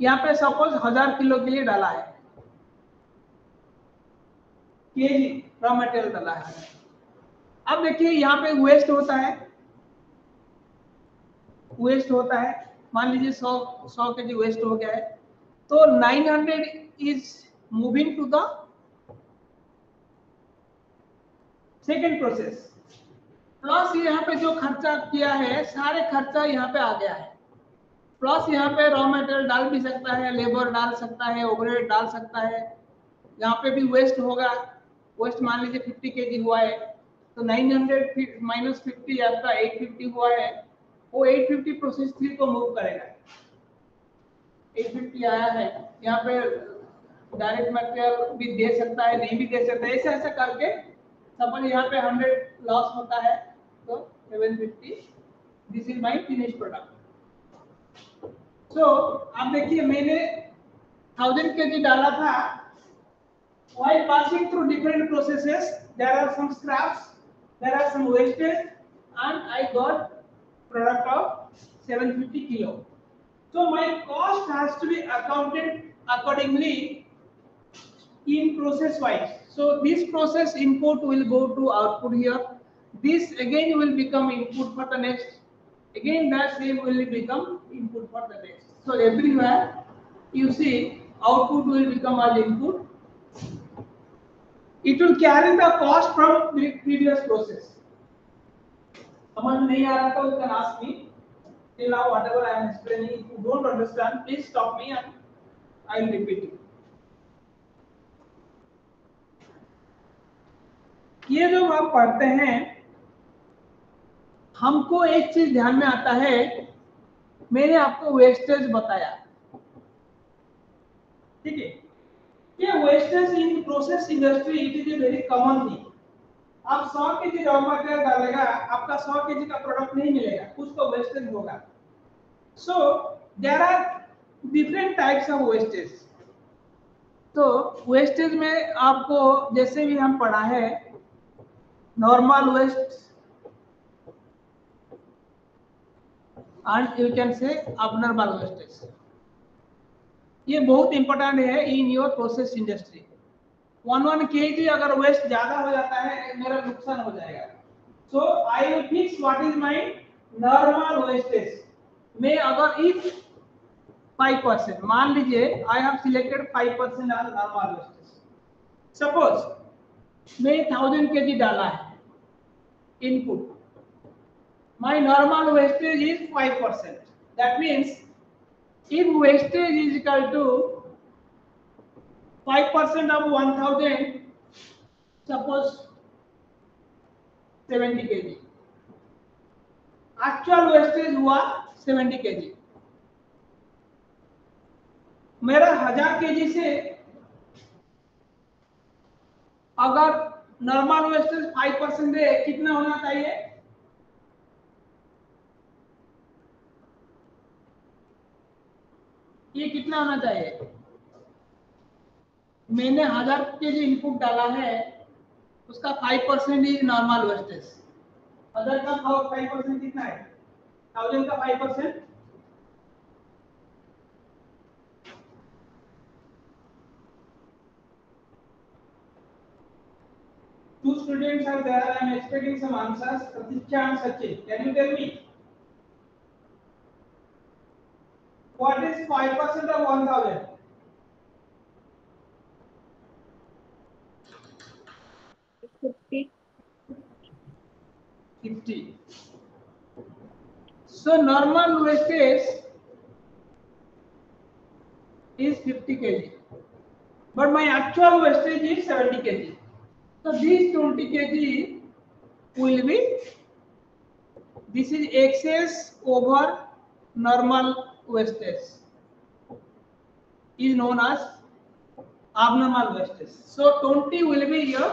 यहाँ पे सपोज 1000 किलो के लिए डाला है, केजी रॉ मटेरियल डाला है। अब देखिए यहाँ पे वेस्ट होता है, वेस्ट होता है, मान लीजिए 100 केजी वेस्ट हो गया है, तो 900 is moving to the second process, plus यहाँ पे जो खर्चा किया है सारे खर्चा यहाँ पे आ गया है, प्लस यहाँ पे रॉ मटेरियल डाल भी सकता है, लेबर डाल सकता है, ओवरहेड डाल सकता है, यहाँ पे भी वेस्ट होगा, वेस्ट मान लीजिए 50 केजी हुआ है, तो 900 माइनस 50 आपका 850 हुआ है, वो 850 प्रोसेस 3 को मूव करेगा, 850 आया है, यहाँ पे डायरेक्ट मटेरियल भी दे सकता है, नहीं भी दे सकता है, ऐसे ऐसे करके सपोज यहाँ पे 100 लॉस होता है तो 750, this is my finish product. So आप देखिए मैंने 1000 केजी डाला था, while passing through different processes there are some scraps, there are some wastage, and I got product of 750 kilo. So my cost has to be accounted accordingly in process wise. So this process input will go to output here, this again will become input for the next, again that same will become input for the next. So everywhere you see output will become as input, it will carry the cost from the previous process. समझ नहीं आ रहा तो you can ask me. Till now whatever I am explaining, if you don't understand please stop me and I will repeat it. ये जो हम पढ़ते हैं हमको एक चीज ध्यान में आता है, मैंने आपको वेस्टेज बताया, ठीक है, ये wastage in process industry it is a very common thing. आप 100 केजी रॉ मटेरियल डालेगा, आपका 100 केजी का प्रोडक्ट नहीं मिलेगा, कुछ तो वेस्टेज होगा। So there are different types of wastage. तो वेस्टेज में आपको जैसे भी हम पढ़ा है normal waste and you can say abnormal wastage, ये बहुत इंपॉर्टेंट है in your process industry. 1 KG अगर वेस्ट ज्यादा हो जाता है मेरा नुकसान हो जाएगा। So I will fix what is my normal wastage. मैं अगर इफ 5%, मान लीजिए I have selected 5% on normal wastage, suppose मैं 1000 केजी डाला है input, my normal wastage is 5%, that means if wastage is equal to 5% of 1000, suppose 70 kg, actual wastage हुआ 70 kg, मेरा 1000 kg से अगर नॉर्मल वेस्टेज 5% है कितना होना चाहिए? ये कितना होना चाहिए? मैंने 1000 केजी इनपुट डाला है, उसका 5% इज नॉर्मल वेस्टेज। 1000 का 5% कितना है? 1000 का 5%, two students are there, I am expecting some answers. Pratiksha and Sachin, can you tell me what is 5% of 1000? 50. So normal wastage is 50 kg, but my actual wastage is 70 kg. So these 20 kg will be, this is excess over normal wastage, is known as abnormal wastage. So 20 will be your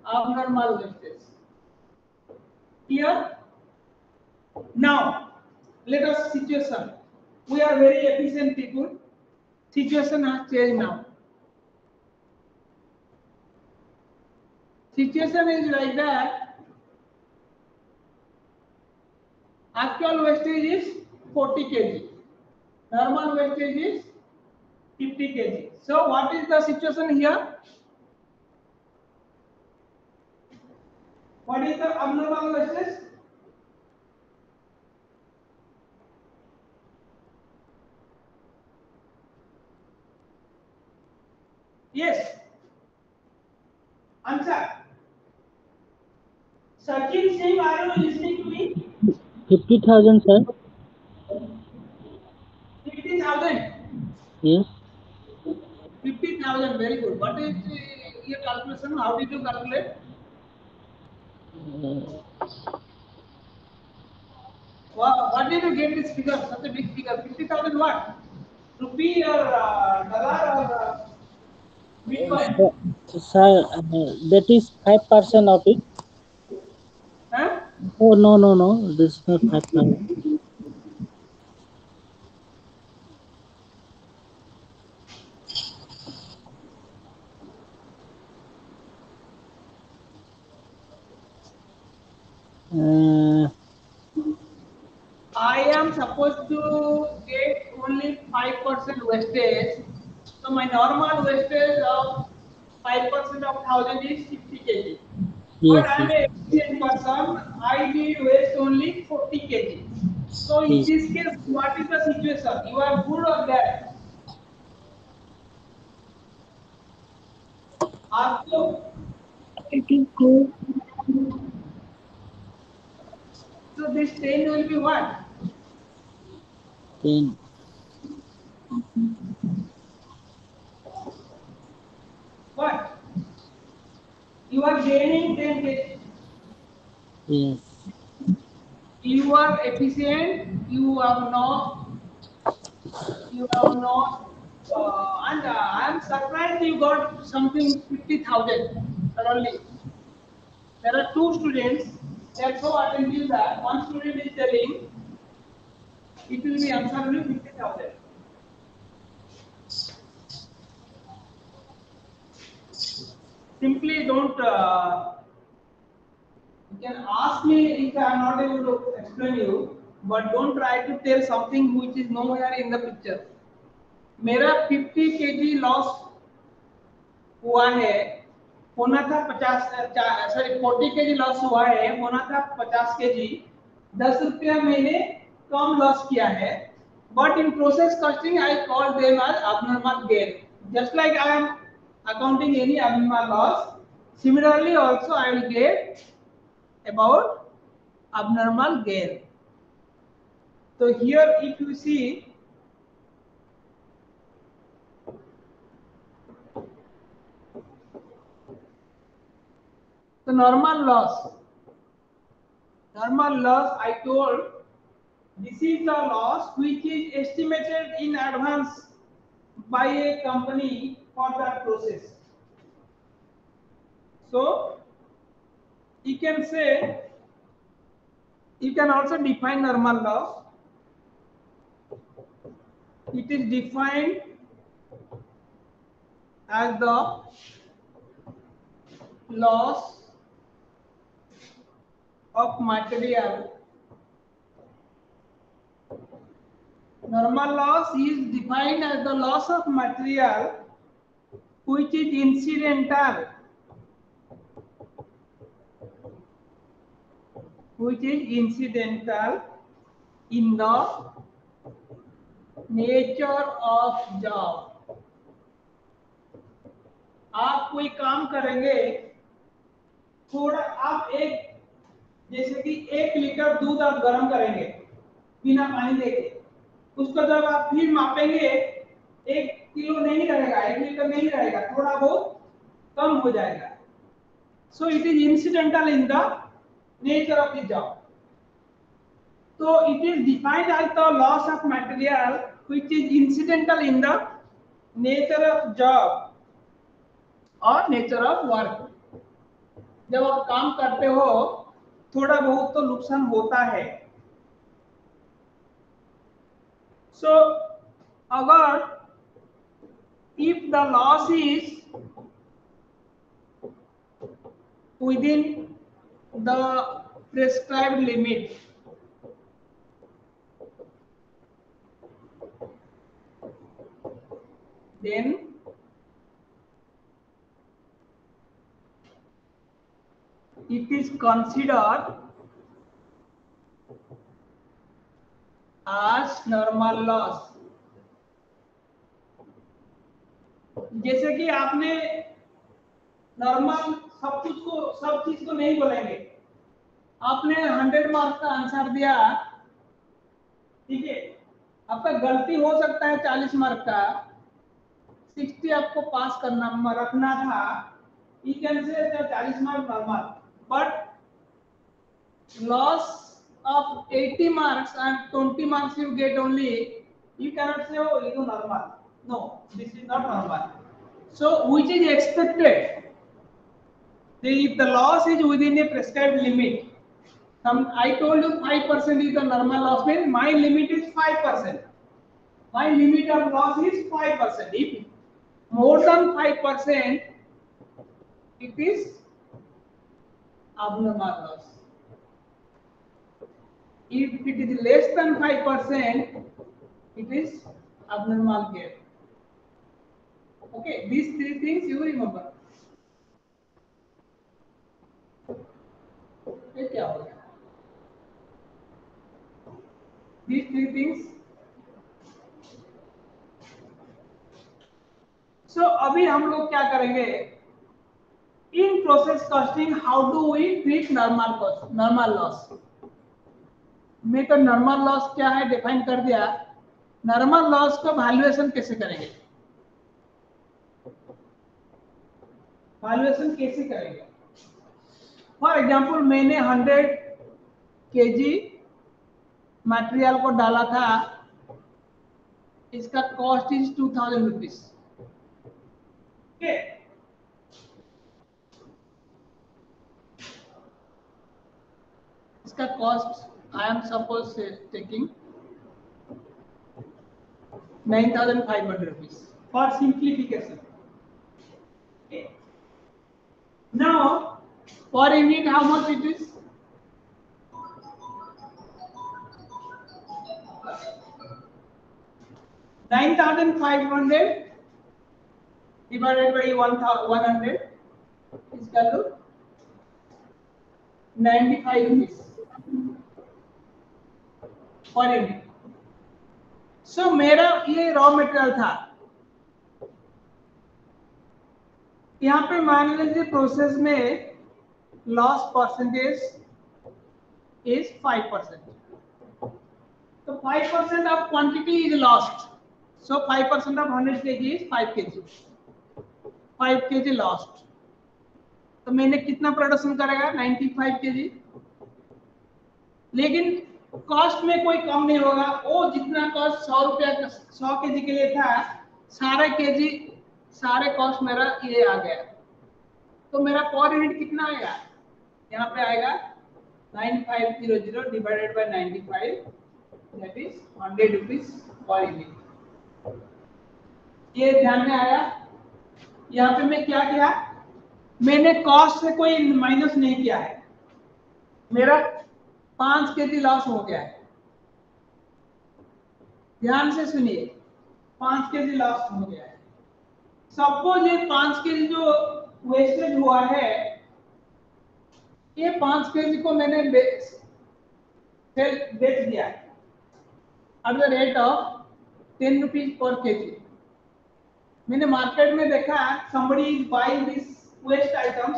abnormal wastage. Here Now, let us situation. We are very efficient people. Situation has changed now. Situation is like that. Actual wastage is 40 kg. Normal wastage is 50 kg. So what is the situation here? What is the abnormal wastage? Yes. Answer. Sachin Singh, are you listening to me? 50,000, sir. 50,000. Yes. 50,000. Very good. What is your calculation? How did you calculate? What did you get this figure? Such a big figure. 50,000 what? Rupee or dollar or Bitcoin? Sir, that is 5% of it. Huh? Oh, no. This is not 5%. I am supposed to get only 5% wastage. So my normal wastage of 5% of 1,000 is 50 kg. But Yes, I am yes, a efficient person. I need waste only 40 kg. So in yes. this case, what is the situation? You are good or bad? Also, It is good. so this 10 will be what? Then, What? You are gaining 10 kg. yes, You are efficient. And I am surprised you got something 50,000 only. There are two students. They are so attentive that one student is telling it will be answer only 50,000. Simply don't. You can ask me if I am not able to explain you, but don't try to tell something which is nowhere in the picture. मेरा 50 kg loss हुआ है, होना था 40 KG loss हुआ है, होना था 50 KG, 10 रुपया मैंने कम लॉस किया है, but in process costing I call them as abnormal gain, just like I am accounting any abnormal loss, similarly also I will get about abnormal gain. So here if you see, the normal loss I told, this is the loss which is estimated in advance by a company for that process. So you can say, you can also define normal loss. It is defined as the loss of material. Normal loss is defined as the loss of material which is incidental in the nature of job. आप कोई काम करेंगे, थोड़ा आप एक, जैसे कि 1 litre दूध आप गर्म करेंगे बिना पानी देके, उसको जब आप फिर मापेंगे 1 किलो नहीं रहेगा, 1 लीटर नहीं रहेगा, थोड़ा बहुत कम हो जाएगा. So it is incidental in the nature of the job. So it is defined as the loss of material which is incidental in the nature of job और नेचर ऑफ वर्क. जब आप काम करते हो थोड़ा बहुत तो नुकसान होता है, So अगर if the loss is within the prescribed limit, then it is considered as normal loss. जैसे कि आपने नॉर्मल सब चीज को नहीं बोलेंगे, आपने 100 मार्क्स का आंसर दिया, ठीक है, आपका गलती हो सकता है 40 मार्क का, 60 आपको पास करना रखना था, you can say 40 mark normal, but loss of 80 marks and 20 marks you get only, you cannot say oh it is normal. No, this is not normal. So which is expected? If the loss is within a prescribed limit, I told you 5% is the normal loss, means my limit is 5%. My limit of loss is 5%. If more than 5%, it is abnormal loss. If it is less than 5%, it is abnormal gain. Okay, these three things you remember. क्या हो गया? These three things. So अभी हम लोग क्या करेंगे? In process costing, how do we treat normal cost, normal loss? मैं तो normal loss क्या है डिफाइन कर दिया. Normal loss का वैल्यूएशन कैसे करेंगे? वैल्यूएशन कैसे करेंगे? फॉर एग्जाम्पल मैंने 100 केजी मटेरियल को डाला था, इसका कॉस्ट इज 2000 रुपीज. इसका cost I am suppose taking 9500 rupees for simplification. Now per unit how much it is? $9,500 divided by 100 is equal to 95 rupees per unit. So मेरा ये raw material था, यहाँ पे मान लीजिए प्रोसेस में loss percentage is 5%. So 5% of quantity is lost. So 5% of 100 kg is 5 kg. 5 kg lost. तो मैंने कितना प्रोडक्शन करेगा? 95 kg. लेकिन कॉस्ट में कोई कम नहीं होगा. वो जितना कॉस्ट 100 रुपया 100 kg के लिए था, सारे कॉस्ट मेरा ये आ गया. तो मेरा पर यूनिट कितना आएगा? यहाँ पे आएगा 9500 divided by 95, that is 100 rupees per unit. ये ध्यान में आया? यहाँ पे मैं क्या किया? मैंने कॉस्ट से कोई माइनस नहीं किया है. मेरा 5 केजी लॉस हो गया है. ध्यान से सुनिए, 5 केजी लॉस हो गया है. सपोज ये 5 केजी जो वेस्टेज हुआ है, ये 5 केजी को मैंने बेच दिया at the rate of 10 rupees per KG. मैंने मार्केट में देखा somebody is buying this waste items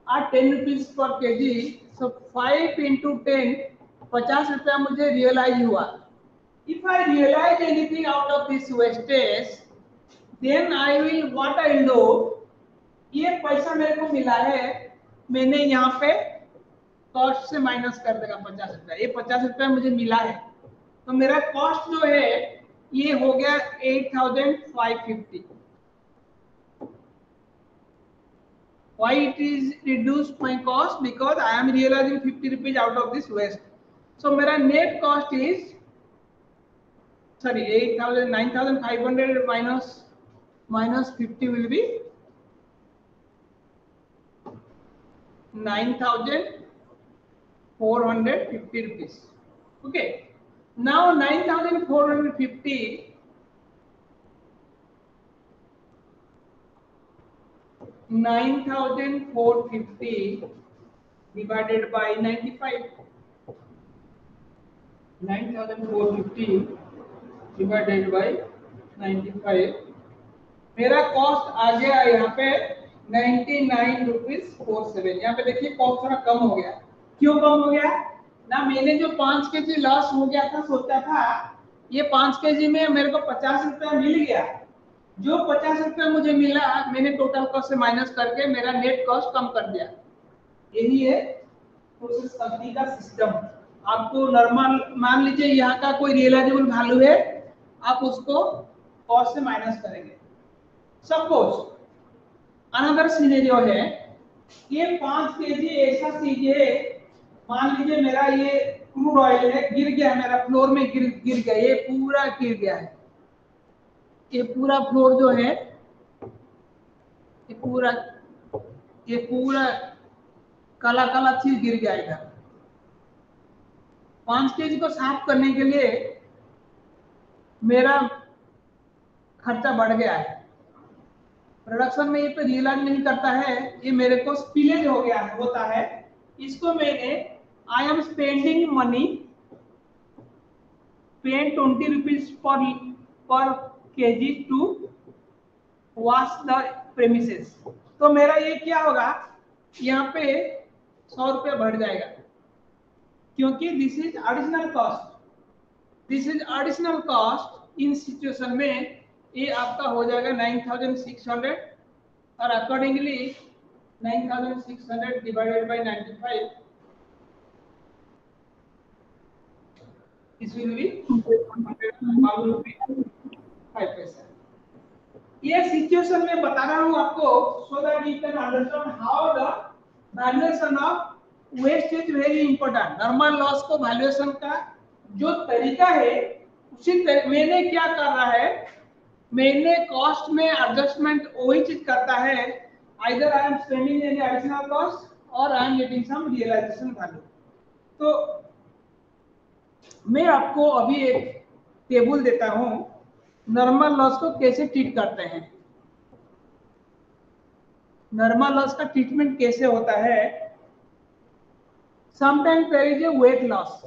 at 10 rupees per kg. So 5 into 10, 50 रुपया मुझे रियलाइज हुआ. If I realize anything out of this wastage, then what I will do, ये पैसा मेरे को मिला है, मैंने यहाँ पे कॉस्ट से माइनस कर देगा 50 रुपया. ये 50 रुपया मुझे मिला है, तो मेरा कॉस्ट जो है ये हो गया 8550. Why it is reduced my cost? Because I am realizing 50 rupees out of this waste. So मेरा net cost is sorry 8,000 9,500 minus 50 will be 9,450 rupees. Okay, now 9,450 divided by 95. 9,450 divided by 95, मेरा cost आ गया यहाँ पे 99 rupees 47। यहाँ पे देखिए cost थोड़ा कम हो गया। क्यों कम हो गया ना, मैंने जो 5 केजी लॉस हो गया था, सोचा था ये 5 केजी में मेरे को 50 रुपया मिल गया। जो 50 रुपया मुझे मिला मैंने टोटल कॉस्ट से माइनस करके मेरा नेट कॉस्ट कम कर दिया। यही है प्रोसेस कंपनी का सिस्टम। आपको नॉर्मल मान लीजिए यहाँ का कोई रियलाइजेबल वैल्यू है, आप उसको कॉस्ट से माइनस करेंगे। सपोज अनदर सिनेरियो है, ये 5 केजी ऐसा कीजिए, मान लीजिए मेरा ये क्रूड ऑयल है, गिर गया मेरा फ्लोर में, गिर गया, ये पूरा गिर गया है। ये पूरा फ्लोर जो है ये पूरा काला काला चीज गिर गया इधर। 5 केजी को साफ करने के लिए मेरा खर्चा बढ़ गया है। प्रोडक्शन में ये पे रियलाइज नहीं करता है, ये मेरे को स्पिलेज हो गया है, होता है। इसको मैंने I am spending money, paid 20 rupees per KG to wash the premises. तो मेरा ये क्या होगा, यहाँ पे 100 रुपया बढ़ जाएगा, क्योंकि this is additional cost. In situation में ये आपका हो जाएगा 9,600 और अकॉर्डिंगली 9,600 डिवाइडेड बाय 95 इस विल बी 5 पैसा। ये सिचुएशन में बता रहा हूं आपको so that you can understand how the valuation of waste is very important. Normal loss को वैल्यूएशन का जो तरीका है उसी मैंने क्या कर रहा है, मैंने कॉस्ट में एडजस्टमेंट वही चीज करता है, either I am spending any additional cost और I am getting some realization value. तो मैं आपको अभी एक टेबल देता हूं, नॉर्मल लॉस को कैसे ट्रीट करते हैं। नॉर्मल लॉस का ट्रीटमेंट कैसे होता है। Sometimes there is a weight loss,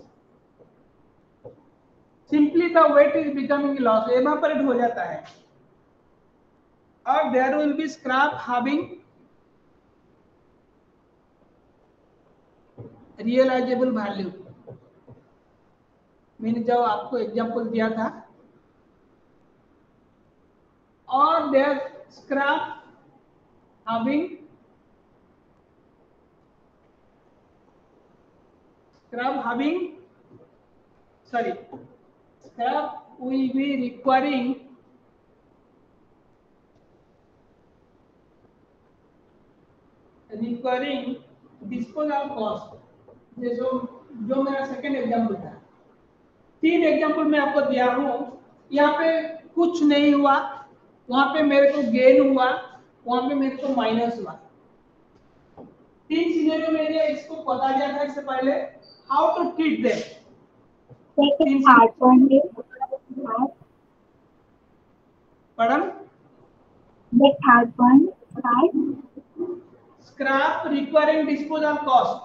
simply the weight is becoming loss, evaporate हो जाता है। और there will be scrap having realisable value. मैंने जब आपको एग्जांपल दिया था, और there scrap having scrap will be requiring disposal cost। जो मेरा सेकंड एग्जांपल था, 3 एग्जांपल मैं आपको दिया हूं। यहाँ पे कुछ नहीं हुआ, वहां पे मेरे को गेन हुआ, वहां पे मेरे को माइनस हुआ। 3 सिनेरियो मैंने इसको बता दिया था इससे पहले, हाउ टू ट्रीट देम। पढ़न The third one, scrap requiring disposal cost,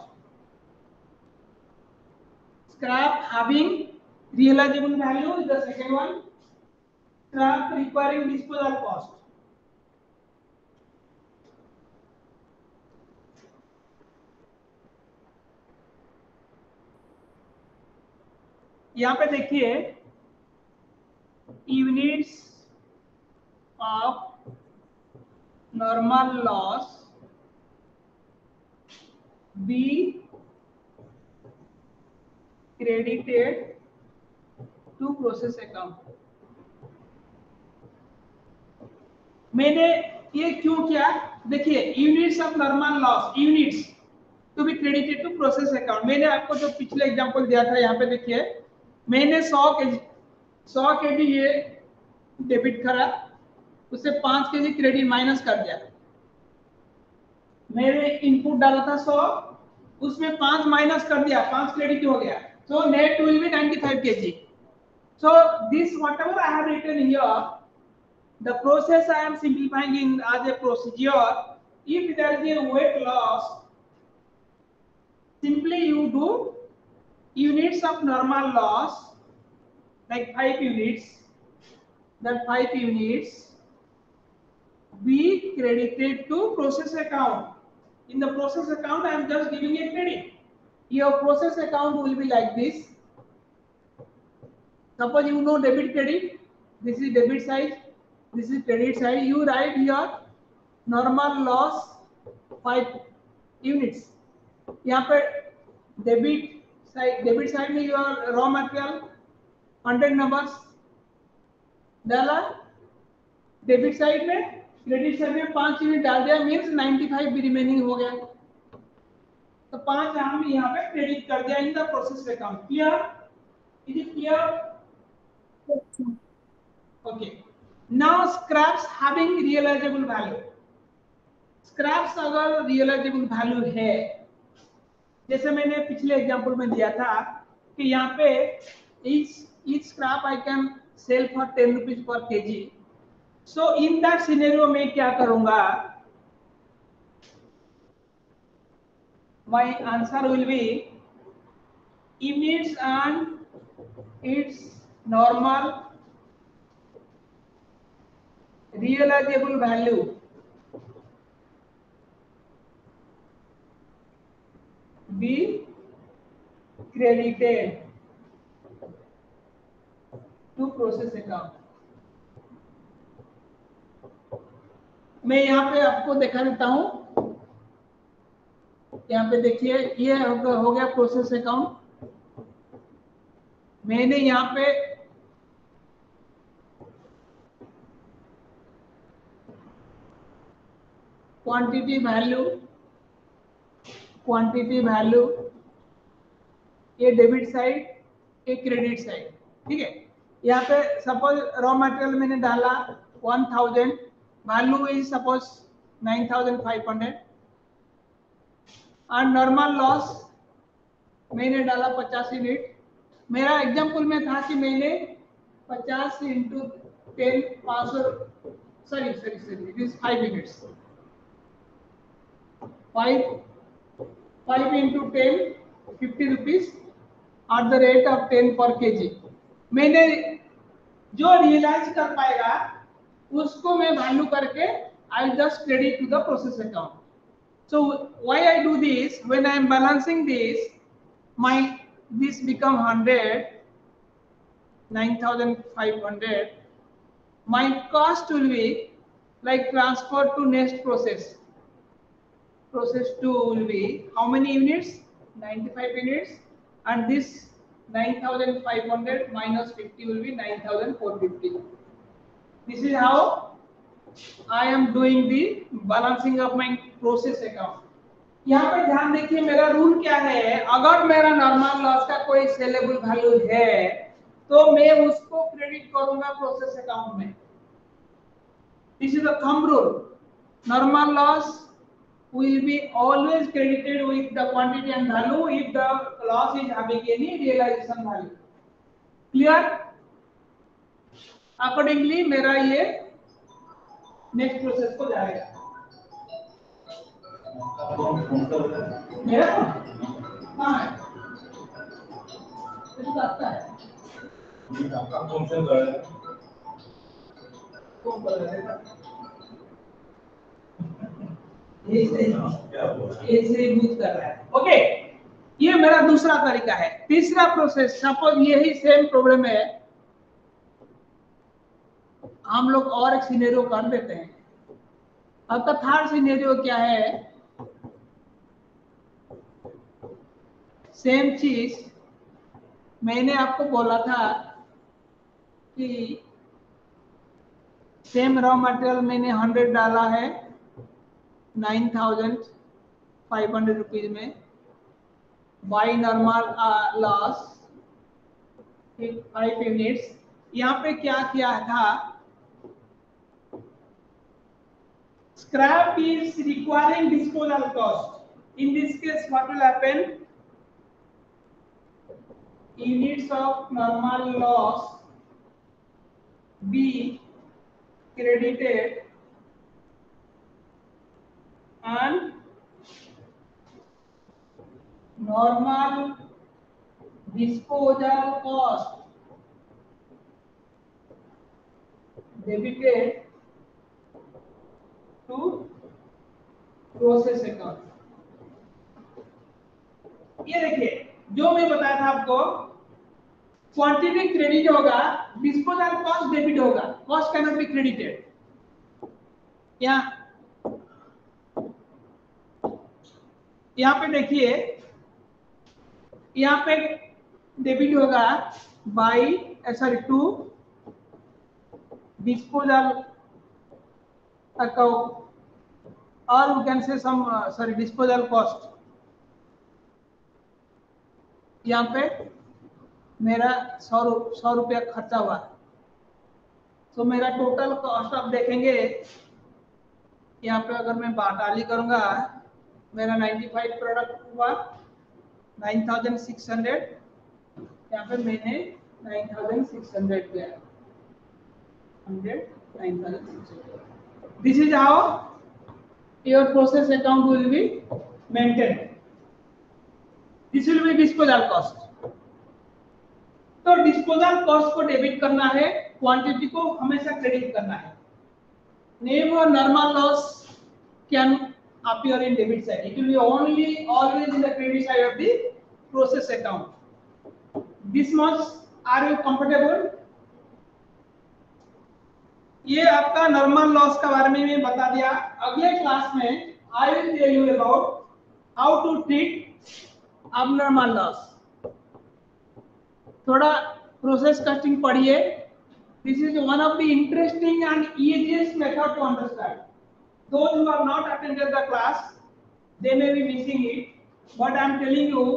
scrap having realizable value is the second one, scrap requiring disposal cost। यहाँ पे देखिए units of normal loss be credited to process account. मैंने ये क्यों किया, देखिए units of normal loss, units to be credited to process account. मैंने आपको जो पिछले एग्जांपल दिया था, यहाँ पे देखिए मैंने 100 100 kg ये डेबिट करा, उससे 5 kg क्रेडिट माइनस कर दिया। मेरे इनपुट डाला था 100, उसमें 5 माइनस कर दिया, 5 क्रेडिट हो गया, so net will be 95 kg. So this whatever I have written here, the process I am simplifying in as a procedure. If there is a weight loss, simply you do units of normal loss like 5 units, that 5 units be credited to process account. In the process account I am just giving a credit. Your process account will be like this. Suppose you know debit credit, this is debit side, this is credit side. You write here normal loss 5 units. यहाँ पे debit side में your raw material 100 numbers डाला, debit side में, credit side में 5 unit डाल दिया, means 95 भी remaining हो गया। तो 5 हम यहाँ पे क्रेडिट कर दिया in the process account. Clear? Is it clear? Okay, now scraps having realisable value. Scraps अगर रियलाइजेबल वैल्यू है, जैसे मैंने पिछले एग्जांपल में दिया था कि यहाँ पे each scrap I can sell for 10 rupees per kg. So in that scenario में क्या करूँगा? My answer will be units and its normal realizable value be credited to process account. मैं यहाँ पे आपको दिखा देता हूँ, यहाँ पे देखिए ये हो गया प्रोसेस अकाउंट। मैंने यहाँ पे क्वांटिटी वैल्यू, ये डेबिट साइड, ये क्रेडिट साइड, ठीक है। यहाँ पे सपोज रॉ मटेरियल मैंने डाला 1000, वैल्यू इज सपोज 9500, और नॉर्मल लॉस मैंने डाला 50 यूनिट। मेरा एग्जांपल में था कि मैंने 50 into 10 500, sorry it is 5 units, 5 into 10 50 rupees at the rate of 10 per kg। मैंने जो रियलाइज कर पाएगा उसको मैं वैल्यू करके I just credit to the process account. So why I do this? When I am balancing this, this become 100, 9500. My cost will be like transfer to next process. Process 2 will be how many units? 95 units, and this 9500 minus 50 will be 9450. This is how I am doing the balancing of my process account. यहाँ पे ध्यान देखिए, मेरा rule क्या है, अगर मेरा normal loss का कोई सेलेबल वैल्यू है तो मैं उसको क्रेडिट करूंगा प्रोसेस अकाउंट में। This is the thumb rule. Normal loss will be always credited with the quantity and value if the loss is having any realization value. Clear? Accordingly मेरा ये next process को जाएगा। मेरा हाँ है, तो आता है आपका कौन सा है, कौन कर रहा है ऐसे यूज कर रहा है। ओके, ये मेरा दूसरा तरीका है। तीसरा प्रोसेस, सपोज यही सेम प्रॉब्लम है, हम लोग और एक सिनेरियो कर देते हैं। अब का थर्ड सिनेरियो क्या है, सेम चीज मैंने आपको बोला था कि सेम रॉ मटेरियल मैंने 100 डाला है 9500 रुपीज में, बाई नॉर्मल लॉस 5 यूनिट्स, यहाँ पे क्या किया था, scrap is requiring disposal cost. In this case, what will happen? Units of normal loss be credited and normal disposal cost debited to process account. ये देखिए जो मैं बताया था आपको, क्वांटिटी क्रेडिट होगा, डिस्पोजल कॉस्ट डेबिट होगा, cost can not be credited. यहाँ पे देखिए, यहाँ पे डेबिट होगा by sorry to disposal account, or we can say some disposal cost. यहाँ पे मेरा 100 रुपया खर्चा हुआ, तो मेरा टोटल कॉस्ट आप देखेंगे यहाँ पे, अगर मैं बाटाली करूंगा, मेरा 95 प्रोडक्ट हुआ 9600, यहाँ पे मैंने 9600 किया, 9,600. This is how your process account will be maintained. This will be disposal cost. तो डिस्पोजल कॉस्ट को डेबिट करना है, क्वांटिटी को हमेशा क्रेडिट करना है. Never normal loss can appear in debit side. It will be only always in the credit side of the process account. This much are you comfortable? ये आपका normal loss का बारे में मैं बता दिया. अगले क्लास में I will tell you about how to treat abnormal loss. थोड़ा प्रोसेस कस्टिंग पढ़िए. This is one of the interesting and easiest method to understand. Those who have not attended the class, they may be missing it, but I am telling you,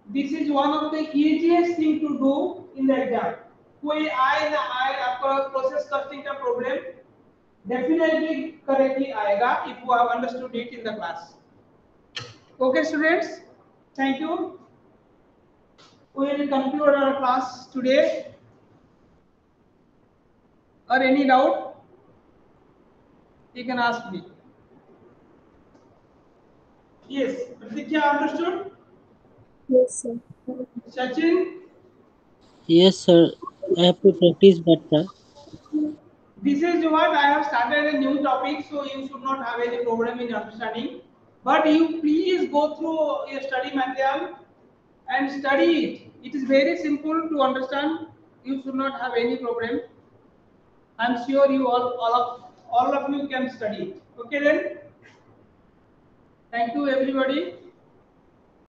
this is one of the easiest thing to do in the exam. कोई आए ना आए, आपका process casting का problem definitely correctly आएगा if you have understood it in the class. Okay students, thank you. We will conclude our class today. Or any doubt, you can ask me. Yes, Pratikya, understood? Yes, sir. Sachin? Yes, sir. I have to practice better. This is what I have started a new topic, so you should not have any problem in understanding. But you please go through your study material and study it. It is very simple to understand. You should not have any problem. I am sure you all of you can study it. Okay then. Thank you everybody.